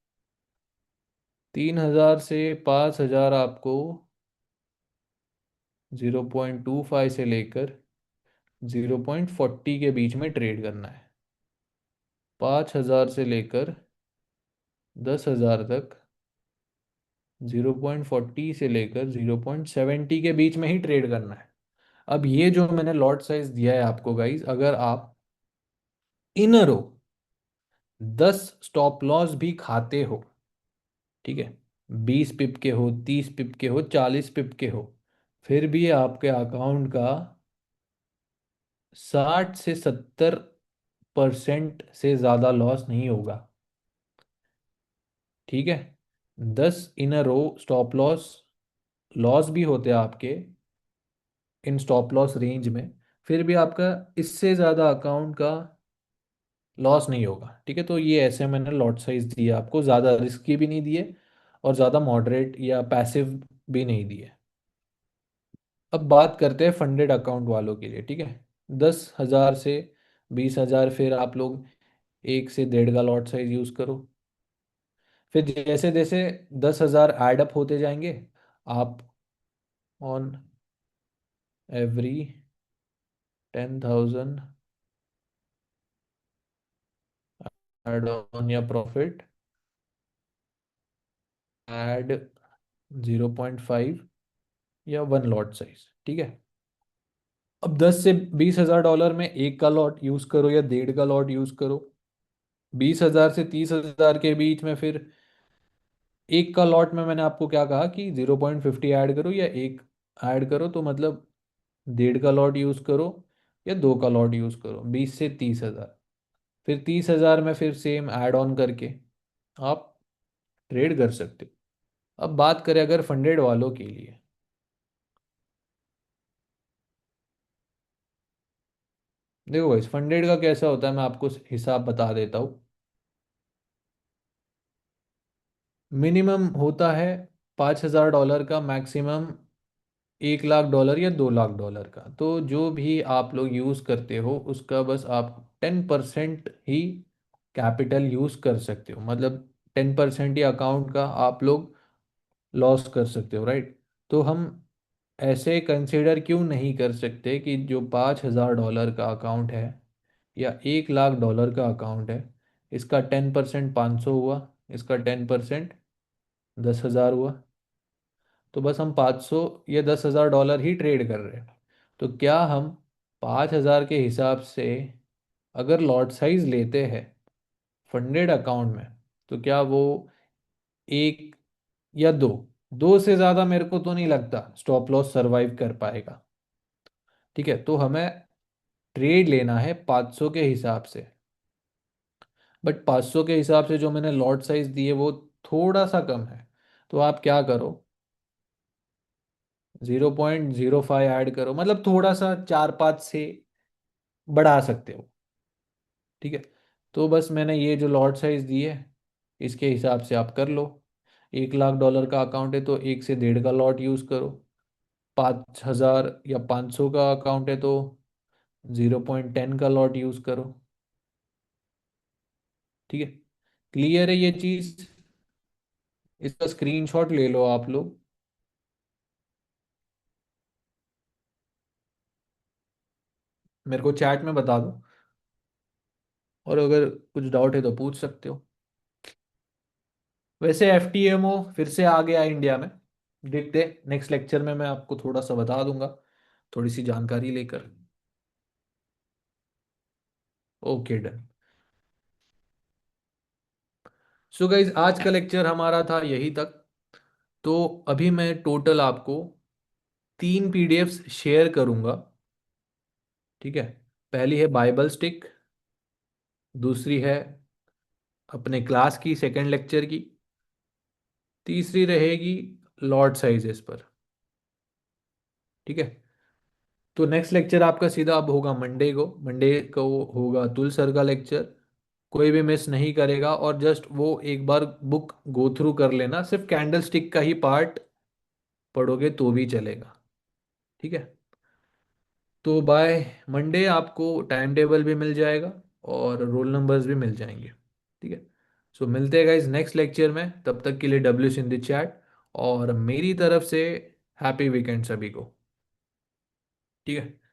3000 से 5000 आपको 0.25 से लेकर 0.40 के बीच में ट्रेड करना है। 5000 से लेकर 10,000 तक 0.40 से लेकर 0.70 के बीच में ही ट्रेड करना है। अब ये जो मैंने लॉट साइज दिया है आपको गाइस, अगर आप इन रो 10 स्टॉप लॉस भी खाते हो, ठीक है, 20 पिप के हो, 30 पिप के हो, 40 पिप के हो, फिर भी आपके अकाउंट का 60 से 70% से ज़्यादा लॉस नहीं होगा। ठीक है, 10 इन रो स्टॉप लॉस लॉस भी होते हैं आपके इन स्टॉप लॉस रेंज में, फिर भी आपका इससे ज़्यादा अकाउंट का लॉस नहीं होगा। ठीक है, तो ये ऐसे मैंने लॉट साइज दिए आपको, ज़्यादा रिस्की भी नहीं दिए और ज़्यादा मॉडरेट या पैसिव भी नहीं दिए। अब बात करते हैं फंडेड अकाउंट वालों के लिए। ठीक है, 10,000 से 20,000, फिर आप लोग 1 से 1.5 का लॉट साइज यूज़ करो। फिर जैसे जैसे 10,000 एडअप होते जाएंगे, आप ऑन एवरी 10,000 एड ऑन या प्रॉफिट एड 0.5 या वन लॉट साइज, ठीक है। अब 10 से 20,000 डॉलर में एक का लॉट यूज करो या डेढ़ का लॉट यूज करो। 20,000 से 30,000 के बीच में फिर एक का लॉट में मैंने आपको क्या कहा कि 0.50 ऐड करो या एक ऐड करो, तो मतलब डेढ़ का लॉट यूज करो या दो का लॉट यूज करो, 20 से 30,000। फिर 30,000 में फिर सेम ऐड ऑन करके आप ट्रेड कर सकते हो। अब बात करें अगर फंडेड वालों के लिए, देखो भाई फंडेड का कैसा होता है, मैं आपको हिसाब बता देता हूँ। मिनिमम होता है 5,000 डॉलर का, मैक्सिमम 1 लाख डॉलर या 2 लाख डॉलर का। तो जो भी आप लोग यूज़ करते हो उसका बस आप 10% ही कैपिटल यूज़ कर सकते हो, मतलब 10% ही अकाउंट का आप लोग लॉस कर सकते हो, राइट। तो हम ऐसे कंसिडर क्यों नहीं कर सकते कि जो 5,000 डॉलर का अकाउंट है या 1 लाख डॉलर का अकाउंट है, इसका 10% 500 हुआ, इसका 10% 10,000 हुआ। तो बस हम 500 या 10,000 डॉलर ही ट्रेड कर रहे हैं। तो क्या हम 5,000 के हिसाब से अगर लॉट साइज लेते हैं फंडेड अकाउंट में, तो क्या वो एक या दो, दो से ज़्यादा मेरे को तो नहीं लगता स्टॉप लॉस सरवाइव कर पाएगा। ठीक है, तो हमें ट्रेड लेना है 500 के हिसाब से। बट 500 के हिसाब से जो मैंने लॉट साइज दिए वो थोड़ा सा कम है। तो आप क्या करो, 0.05 ऐड करो, मतलब थोड़ा सा 4-5 से बढ़ा सकते हो, ठीक है। तो बस मैंने ये जो लॉट साइज दी है इसके हिसाब से आप कर लो। 1 लाख डॉलर का अकाउंट है तो एक से डेढ़ का लॉट यूज़ करो। 5,000 या 500 का अकाउंट है तो 0.10 का लॉट यूज़ करो, ठीक है। क्लियर है ये चीज़? इसका स्क्रीनशॉट ले लो आप लोग। मेरे को चैट में बता दो, और अगर कुछ डाउट है तो पूछ सकते हो। वैसे एफटीएमओ फिर से आ गया इंडिया में, देखते नेक्स्ट लेक्चर में मैं आपको थोड़ा सा बता दूंगा, थोड़ी सी जानकारी लेकर। Okay done. सो गाइज आज का लेक्चर हमारा था यही तक। तो अभी मैं टोटल आपको 3 पीडीएफ्स शेयर करूंगा, ठीक है। पहली है बाइबल स्टिक, दूसरी है अपने क्लास की सेकंड लेक्चर की, तीसरी रहेगी लॉर्ड साइजेस पर, ठीक है। तो नेक्स्ट लेक्चर आपका सीधा अब होगा मंडे को होगा अतुल सर का लेक्चर। कोई भी मिस नहीं करेगा, और जस्ट वो एक बार बुक गो थ्रू कर लेना, सिर्फ कैंडल स्टिक का ही पार्ट पढ़ोगे तो भी चलेगा, ठीक है। तो बाय मंडे आपको टाइम टेबल भी मिल जाएगा और रोल नंबर्स भी मिल जाएंगे, ठीक है। सो मिलते हैं गाइज नेक्स्ट लेक्चर में, तब तक के लिए डब्ल्यू इन द चैट, और मेरी तरफ से हैप्पी वीकेंड सभी को, ठीक है।